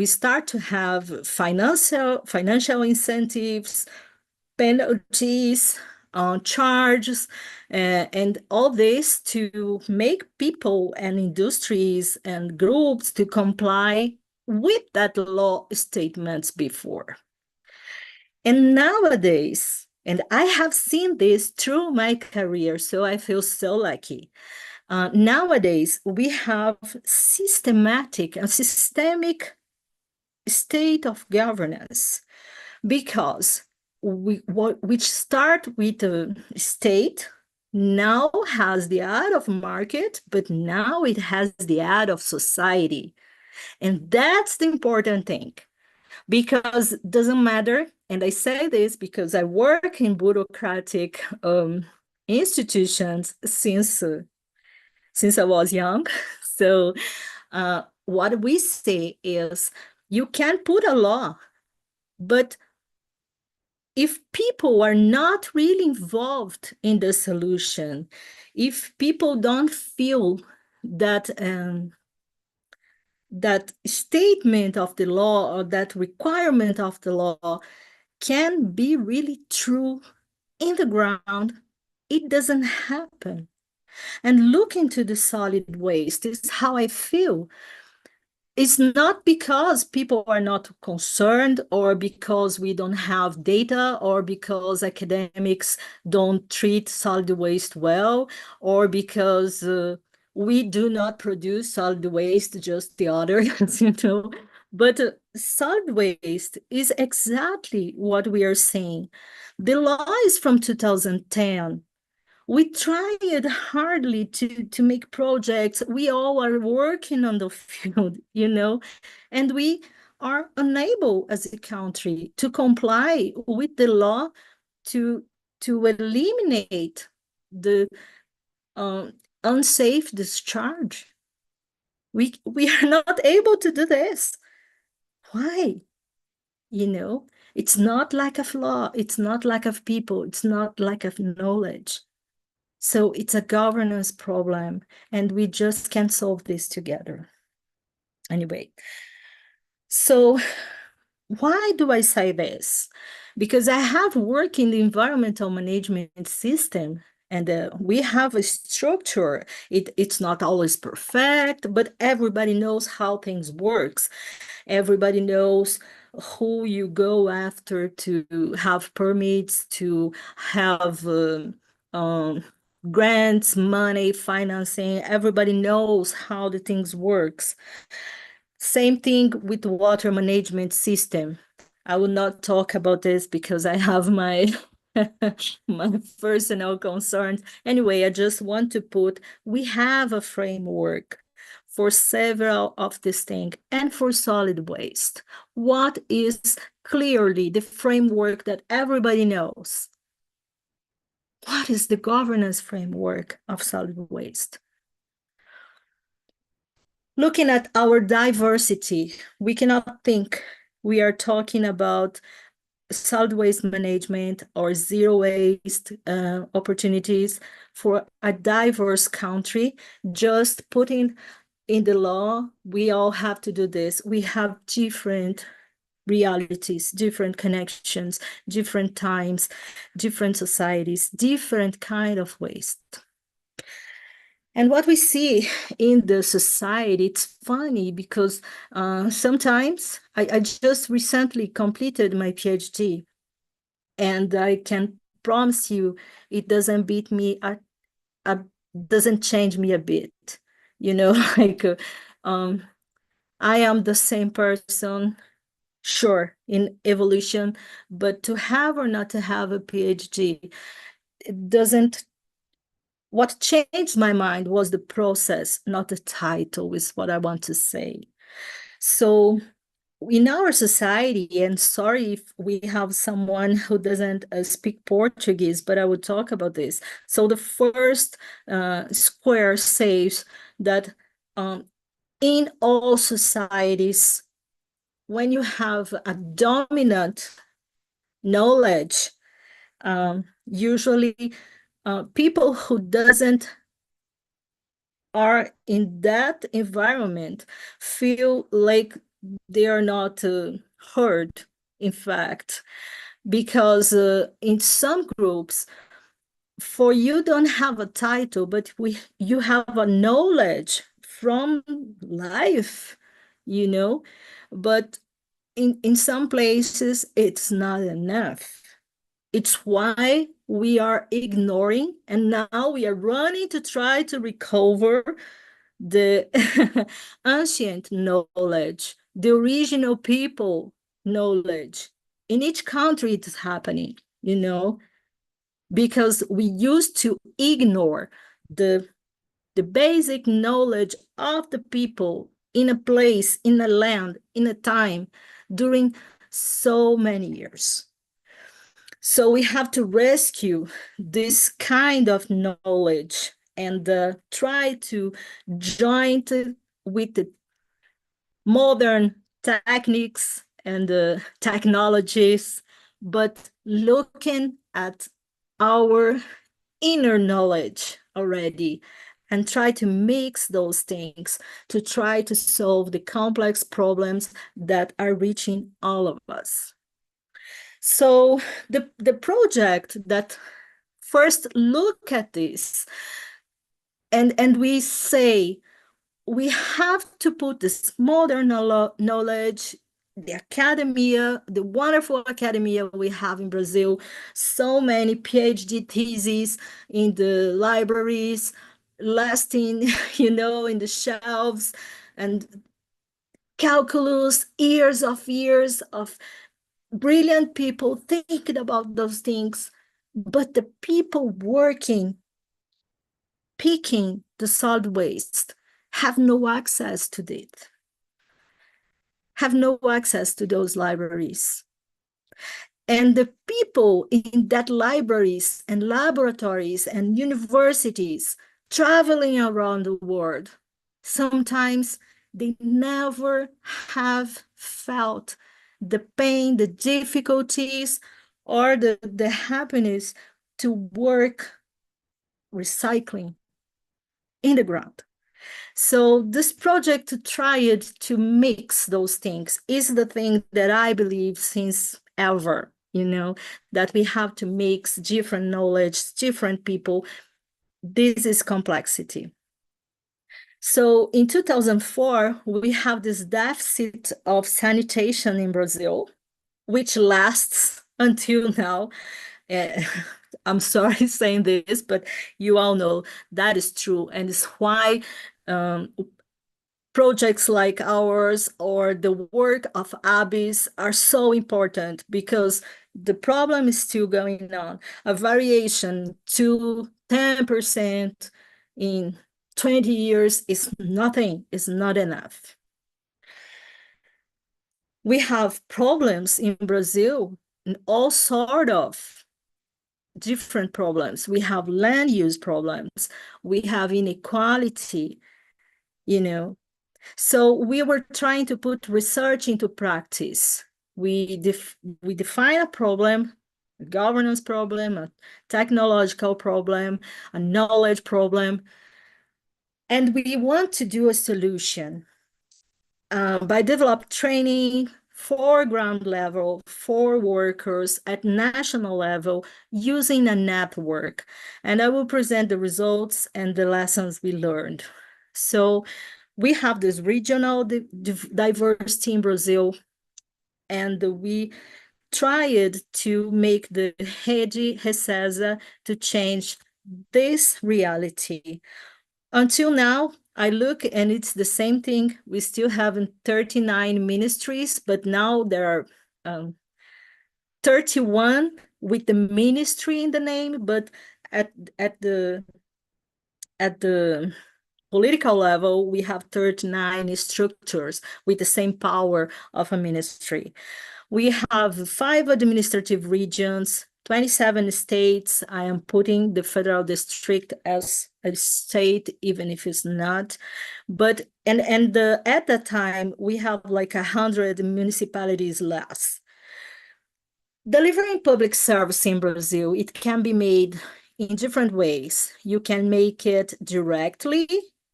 start to have financial incentives, penalties, charges, and all this to make people and industries and groups to comply with that law statements before. And nowadays, and I have seen this through my career, so I feel so lucky. Nowadays, we have systemic state of governance, because which start with the state, now has the eye of market, but now it has the eye of society. And that's the important thing, because it doesn't matter. And I say this because I work in bureaucratic institutions since I was young. So what we say is, you can put a law, but if people are not really involved in the solution, if people don't feel that that statement of the law or that requirement of the law can be really true in the ground, it doesn't happen. And look into the solid waste. This is how I feel. It's not because people are not concerned, or because we don't have data, or because academics don't treat solid waste well, or because we do not produce solid waste, just the others, But solid waste is exactly what we are saying. The law is from 2010. We tried hardly to make projects. We all are working on the field, and we are unable as a country to comply with the law to eliminate the unsafe discharge. We are not able to do this. Why? It's not lack of law. It's not lack of people. It's not lack of knowledge. So it's a governance problem, and we just can't solve this together. Anyway, so why do I say this? Because I have worked in the environmental management system, and we have a structure. It's not always perfect, but everybody knows how things works. Everybody knows who you go after to have permits, to have grants, money, financing. Everybody knows how the things works. Same thing with the water management system. I will not talk about this because I have my my personal concerns. Anyway, I just want to we have a framework for several of these things and for solid waste. What is clearly the framework that everybody knows? What is the governance framework of solid waste? Looking at our diversity, we cannot think we are talking about solid waste management or zero waste opportunities for a diverse country, just putting in the law, we all have to do this. We have different realities, different connections, different times, different societies, different kind of waste. And what we see in the society, it's funny because sometimes I just recently completed my PhD, and I can promise you it doesn't beat me, doesn't change me a bit. You know, like I am the same person, sure, in evolution, but to have or not to have a PhD, it doesn't. What changed my mind was the process, not the title, is what I want to say. So in our society, and sorry if we have someone who doesn't speak Portuguese, but I will talk about this. So the first square says that in all societies, when you have a dominant knowledge, usually people who are in that environment feel like they are not heard, in fact, because in some groups, for you don't have a title, but you have a knowledge from life, you know, but in some places it's not enough. It's why we are ignoring, and now we are running to try to recover the ancient knowledge, the original people knowledge. In each country it's happening, you know, because we used to ignore the basic knowledge of the people in a place, in a land, in a time, during so many years. So we have to rescue this kind of knowledge and try to join with the modern techniques and technologies, but looking at our inner knowledge already and try to mix those things to try to solve the complex problems that are reaching all of us. So the project that first look at this and we say we have to put this modern knowledge, the academia, the wonderful academia we have in Brazil, so many PhD theses in the libraries, lasting, you know, in the shelves, and calculus, years of brilliant people thinking about those things, but the people working, picking the solid waste, have no access to it, have no access to those libraries. And the people in that libraries and laboratories and universities traveling around the world, sometimes they never have felt the pain, the difficulties, or the happiness to work recycling in the ground. So this project to try it to mix those things is the thing that I believe since ever, you know, that we have to mix different knowledge, different people. This is complexity. So in 2004, we have this deficit of sanitation in Brazil, which lasts until now. I'm sorry saying this, but you all know that is true. And it's why projects like ours or the work of ABIS are so important, because the problem is still going on. A variation to 10% in 20 years is nothing, is not enough. We have problems in Brazil, and all sort of different problems. We have land use problems. We have inequality, you know. So we were trying to put research into practice. We define a problem, a governance problem, a technological problem, a knowledge problem, and we want to do a solution by develop training for ground level, for workers at national level, using a network. And I will present the results and the lessons we learned. So we have this regional diversity in Brazil, and we tried to make the Rede Recesa to change this reality. Until now, I look and it's the same thing. We still have 39 ministries, but now there are 31 with the ministry in the name, but at the political level, we have 39 structures with the same power of a ministry. We have 5 administrative regions, 27 states. I am putting the federal district as a state, even if it's not. But at that time, we have like 100 municipalities less. Delivering public service in Brazil, it can be made in different ways. You can make it directly,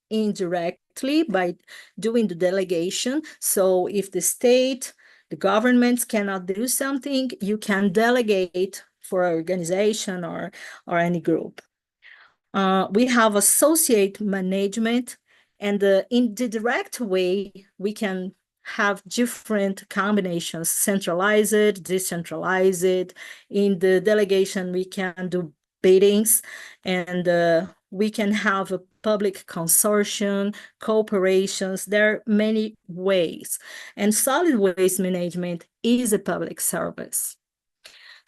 indirectly, by doing the delegation. So if the state, the governments cannot do something, you can delegate for an organization or any group. We have associate management, and in the direct way, we can have different combinations, centralized, decentralized. In the delegation, we can do biddings, and we can have a public consortium, cooperations. There are many ways, and solid waste management is a public service.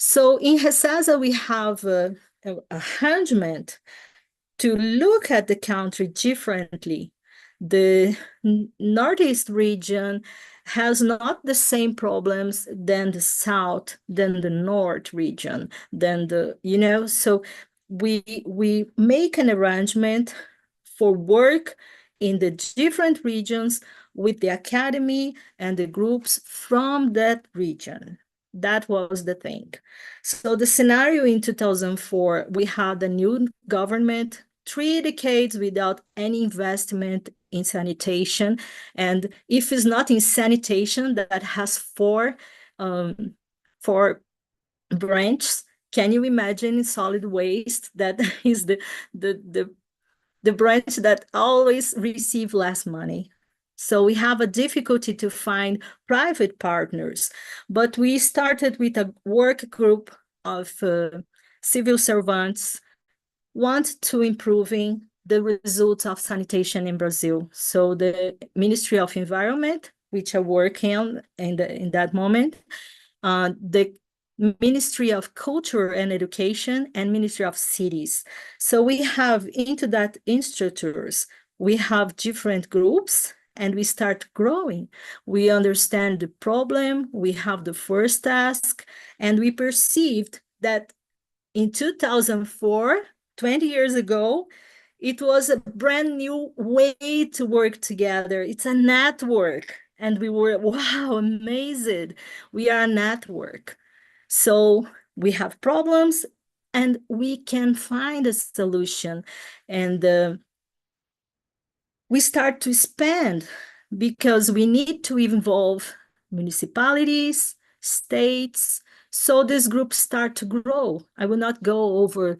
So in Recesa, we have a arrangement to look at the country differently. The Northeast region has not the same problems than the South, than the North region, than the, so we make an arrangement for work in the different regions with the academy and the groups from that region. That was the thing. So the scenario in 2004, we had a new government, 3 decades without any investment in sanitation. And if it's not in sanitation, that has 4 branches. Can you imagine solid waste? That is the branch that always receive less money. So we have a difficulty to find private partners, but we started with a work group of civil servants want to improving the results of sanitation in Brazil. So the Ministry of Environment, which are working on in that moment, the Ministry of Culture and Education, and Ministry of Cities. So we have into that institutes, we have different groups, and we start growing. We understand the problem, we have the first task, and we perceived that in 2004, 20 years ago, it was a brand new way to work together. It's a network. And we were, wow, amazing. We are a network. So we have problems and we can find a solution. And we start to expand because we need to involve municipalities, states. So this group start to grow. I will not go over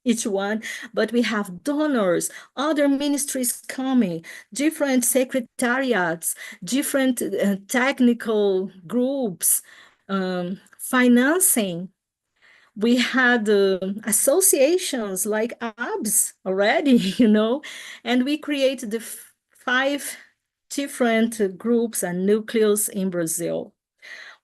each one, but we have donors, other ministries coming, different secretariats, different technical groups, financing. We had associations like ABS already, and we created the 5 different groups and nucleus in Brazil.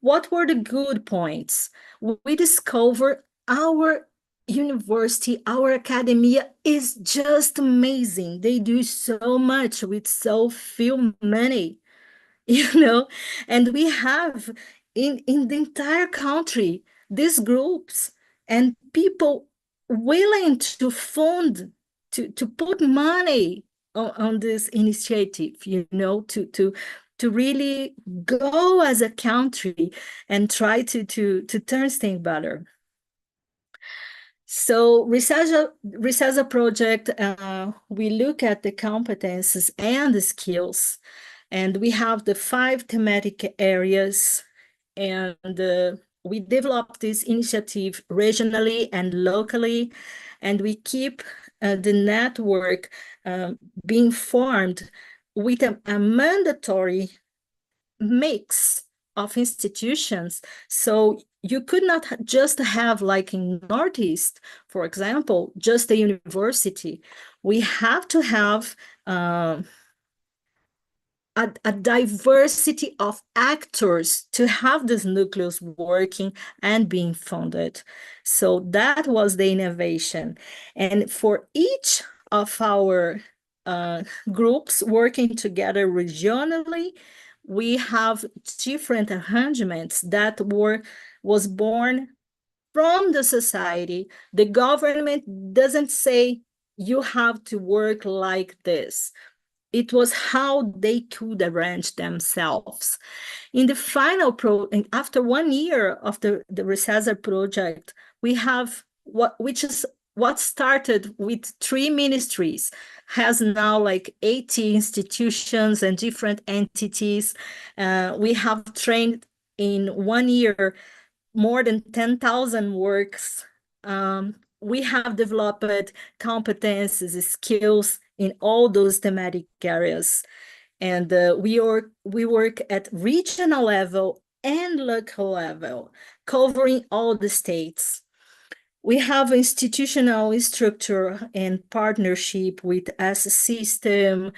What were the good points? We discovered our university, our academia is just amazing. They do so much with so few money, and we have in the entire country these groups and people willing to fund, to put money on this initiative, to really go as a country and try to turn things better. So research project, we look at the competences and the skills, and we have the 5 thematic areas, and we develop this initiative regionally and locally, and we keep the network being formed with a mandatory mix of institutions. So you could not just have, like in Northeast, for example, just a university. We have to have a diversity of actors to have this nucleus working and being funded. So that was the innovation. And for each of our groups working together regionally, we have different arrangements that was born from the society. The government doesn't say you have to work like this. It was how they could arrange themselves. In the final after 1 year of the Researcher project, we have what started with 3 ministries has now like 80 institutions and different entities. We have trained in 1 year more than 10,000 works. We have developed competences, skills in all those thematic areas. And we work at regional level and local level, covering all the states. We have institutional structure and partnership with S system,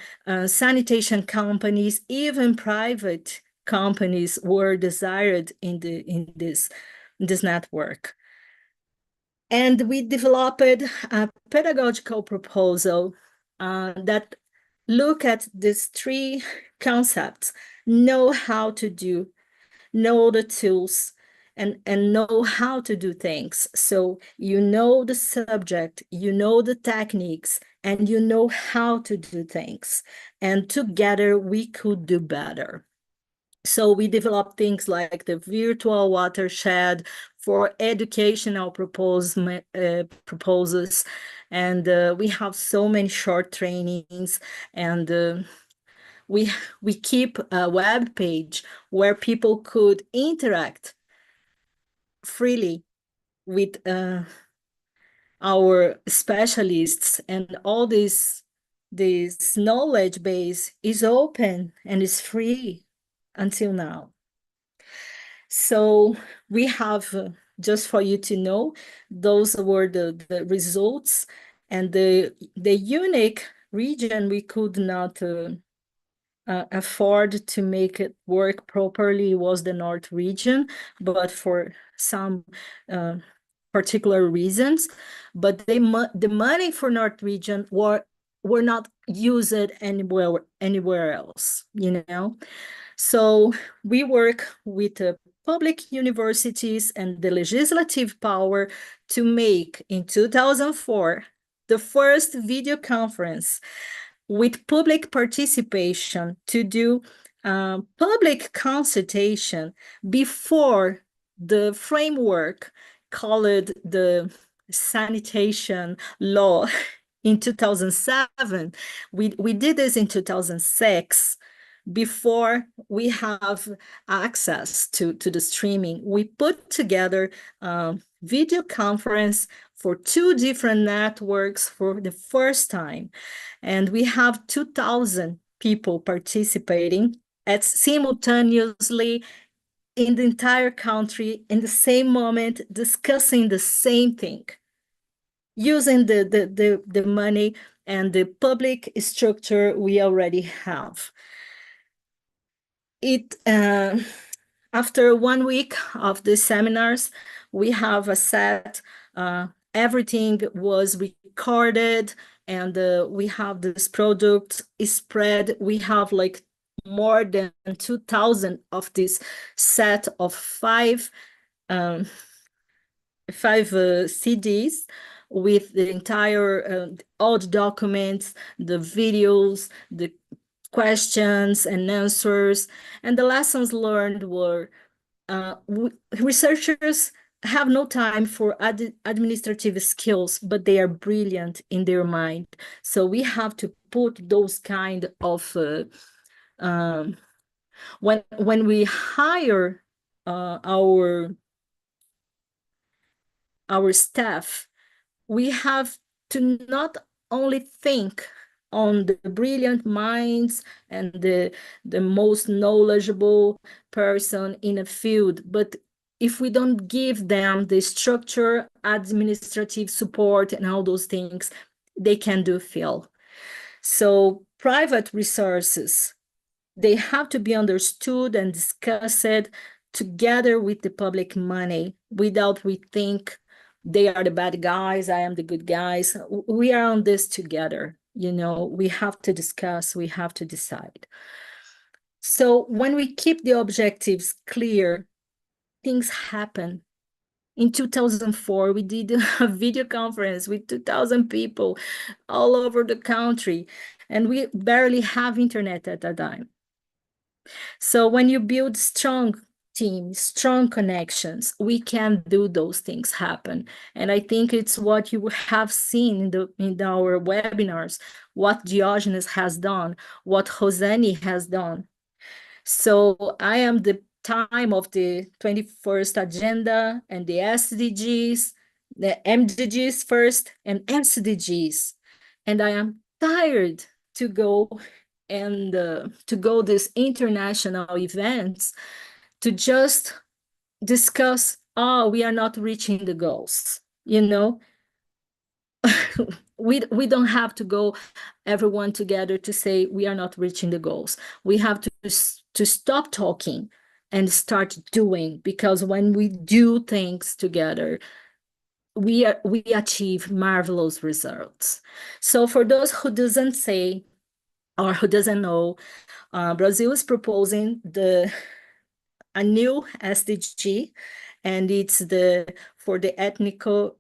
sanitation companies, even private companies were desired in this network. And we developed a pedagogical proposal that look at these 3 concepts: know how to do, know the tools, and know how to do things. So you know the subject, you know the techniques, and you know how to do things. And together we could do better. So we developed things like the virtual watershed for educational proposals, and we have so many short trainings, and we keep a web page where people could interact freely with our specialists, and all this knowledge base is open and is free until now. So we have, just for you to know, those were the results, and the unique region we could not afford to make it work properly was the North region, but for some particular reasons. But the money for North region were not used anywhere else, So we work with public universities and the legislative power to make, in 2004, the first video conference with public participation to do public consultation before the framework called the Sanitation law in 2007. We did this in 2006. Before we have access to the streaming, we put together a video conference for 2 different networks for the first time. And we have 2,000 people participating simultaneously in the entire country in the same moment, discussing the same thing, using the money and the public structure we already have. After 1 week of the seminars, we have a set everything was recorded, and we have this product spread. We have like more than 2,000 of this set of five CDs with the entire all the documents, the videos, the questions and answers, and the lessons learned were researchers have no time for administrative skills, but they are brilliant in their mind. So we have to put those kind of when we hire our staff, we have to not only think on the brilliant minds and the most knowledgeable person in a field, but if we don't give them the structure, administrative support, and all those things, they can do fail. So private resources, they have to be understood and discussed together with the public money without we think they are the bad guys, I am the good guys. We are on this together. We have to discuss, we have to decide. So when we keep the objectives clear, things happen. In 2004, we did a video conference with 2,000 people all over the country, and we barely have internet at that time. So when you build strong teams, strong connections, we can do those things happen. And I think it's what you have seen in our webinars, what Diogenes has done, what ROSANI has done. So I am the time of the 21st agenda and the SDGs, the MDGs first and SDGs. And I am tired to go and to go these international events to just discuss, we are not reaching the goals, we don't have to go everyone together to say we are not reaching the goals. We have to stop talking and start doing, because when we do things together, we achieve marvelous results. So for those who doesn't say or who doesn't know, Brazil is proposing a new SDG, and it's for the ethnical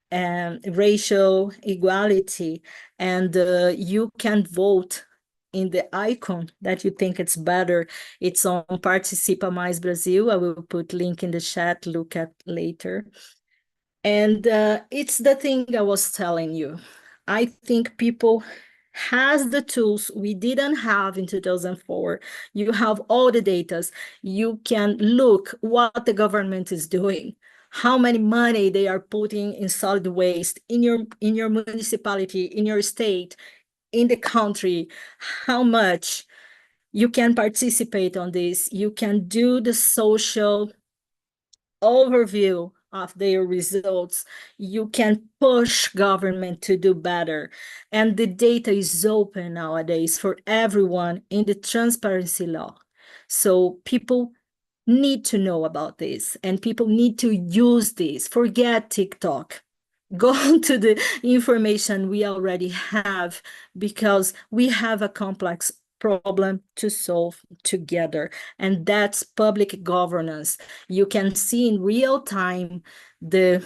and racial equality, and you can vote in the icon that you think it's better. It's on Participa Mais Brasil. I will put link in the chat, look at later. And it's the thing I was telling you. I think people has the tools we didn't have in 2004. You have all the data. You can look what the government is doing, how many money they are putting in solid waste in your municipality, in your state, in the country, how much you can participate on this. You can do the social overview of their results. You can push government to do better. And the data is open nowadays for everyone in the transparency law. So people need to know about this, and people need to use this. Forget TikTok. Go to the information we already have, because we have a complex problem to solve together, and that's public governance. You can see in real time the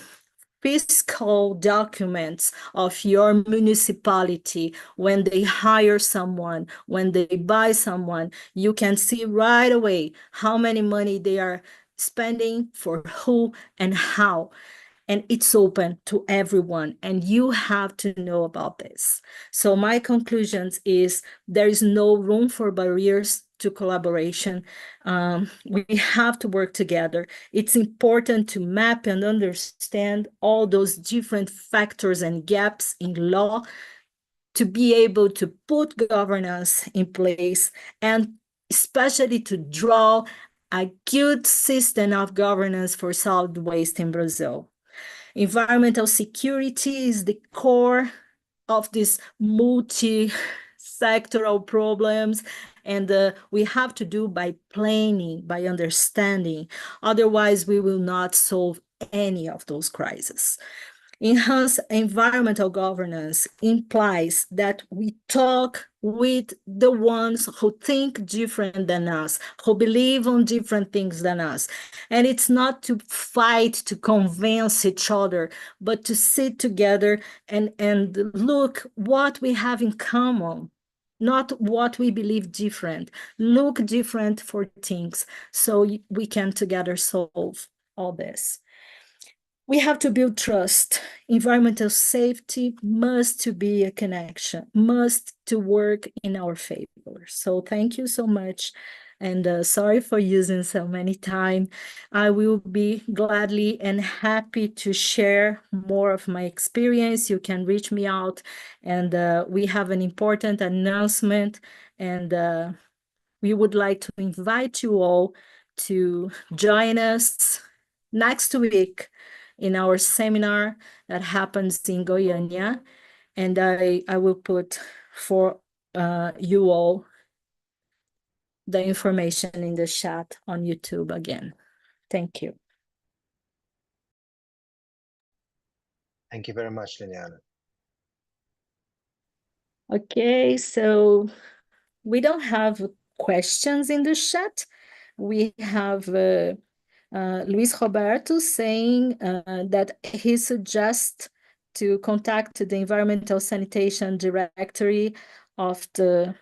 fiscal documents of your municipality. When they hire someone, when they buy someone, you can see right away how many money they are spending for who and how. And it's open to everyone, and you have to know about this. So my conclusions is there is no room for barriers to collaboration. We have to work together. It's important to map and understand all those different factors and gaps in law to be able to put governance in place, and especially to draw a good system of governance for solid waste in Brazil. Environmental security is the core of these multi-sectoral problems, and we have to do by planning, by understanding. Otherwise, we will not solve any of those crises. Enhance environmental governance implies that we talk with the ones who think different than us, who believe on different things than us. And it's not to fight to convince each other, but to sit together and look what we have in common, not what we believe different. Look different for things so we can together solve all this. We have to build trust. Environmental safety must to be a connection, must to work in our favor. So thank you so much. And sorry for using so many time. I will be gladly and happy to share more of my experience. You can reach me out, and we have an important announcement, and we would like to invite you all to join us next week in our seminar that happens in Goiânia. And I will put for you all the information in the chat on YouTube again. Thank you. Thank you very much, Liliana. Okay, so we don't have questions in the chat. We have Luis Roberto saying that he suggests to contact the environmental sanitation directory of the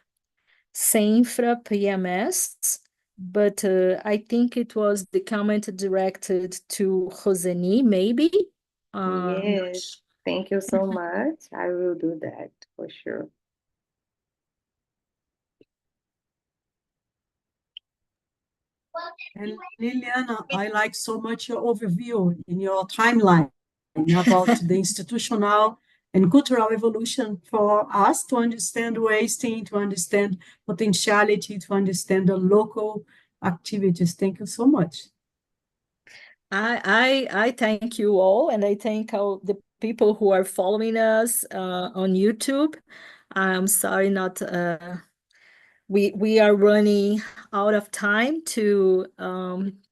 Senfra PMS, but I think it was the comment directed to ROSANI, maybe? Yes, thank you so much. I will do that for sure. And Liliana, I like so much your overview in your timeline about the institutional and cultural evolution for us to understand wasting, to understand potentiality, to understand the local activities. Thank you so much. I thank you all, and I thank all the people who are following us on YouTube. I'm sorry not we are running out of time to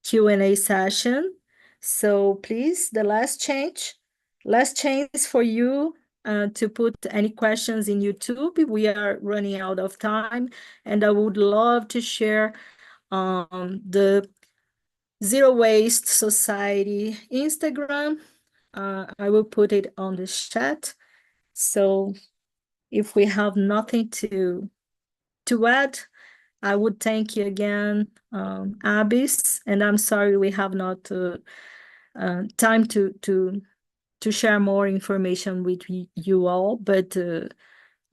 Q&A session. So please, the last chance for you to put any questions in YouTube. We are running out of time, and I would love to share the Zero Waste Society Instagram. I will put it on the chat. So if we have nothing to add, I would thank you again, Abis, and I'm sorry we have not time to share more information with you all, but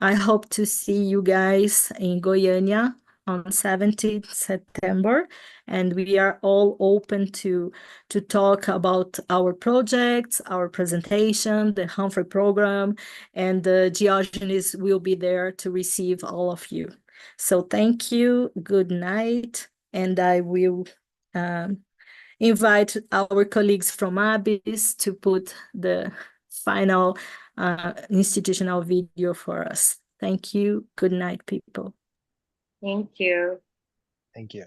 I hope to see you guys in Goiânia on 17th September, and we are all open to talk about our projects, our presentation, the Humphrey program, and Diogenes will be there to receive all of you. So thank you, good night, and I will invite our colleagues from ABIS to put the final institutional video for us. Thank you. Good night, people. Thank you. Thank you.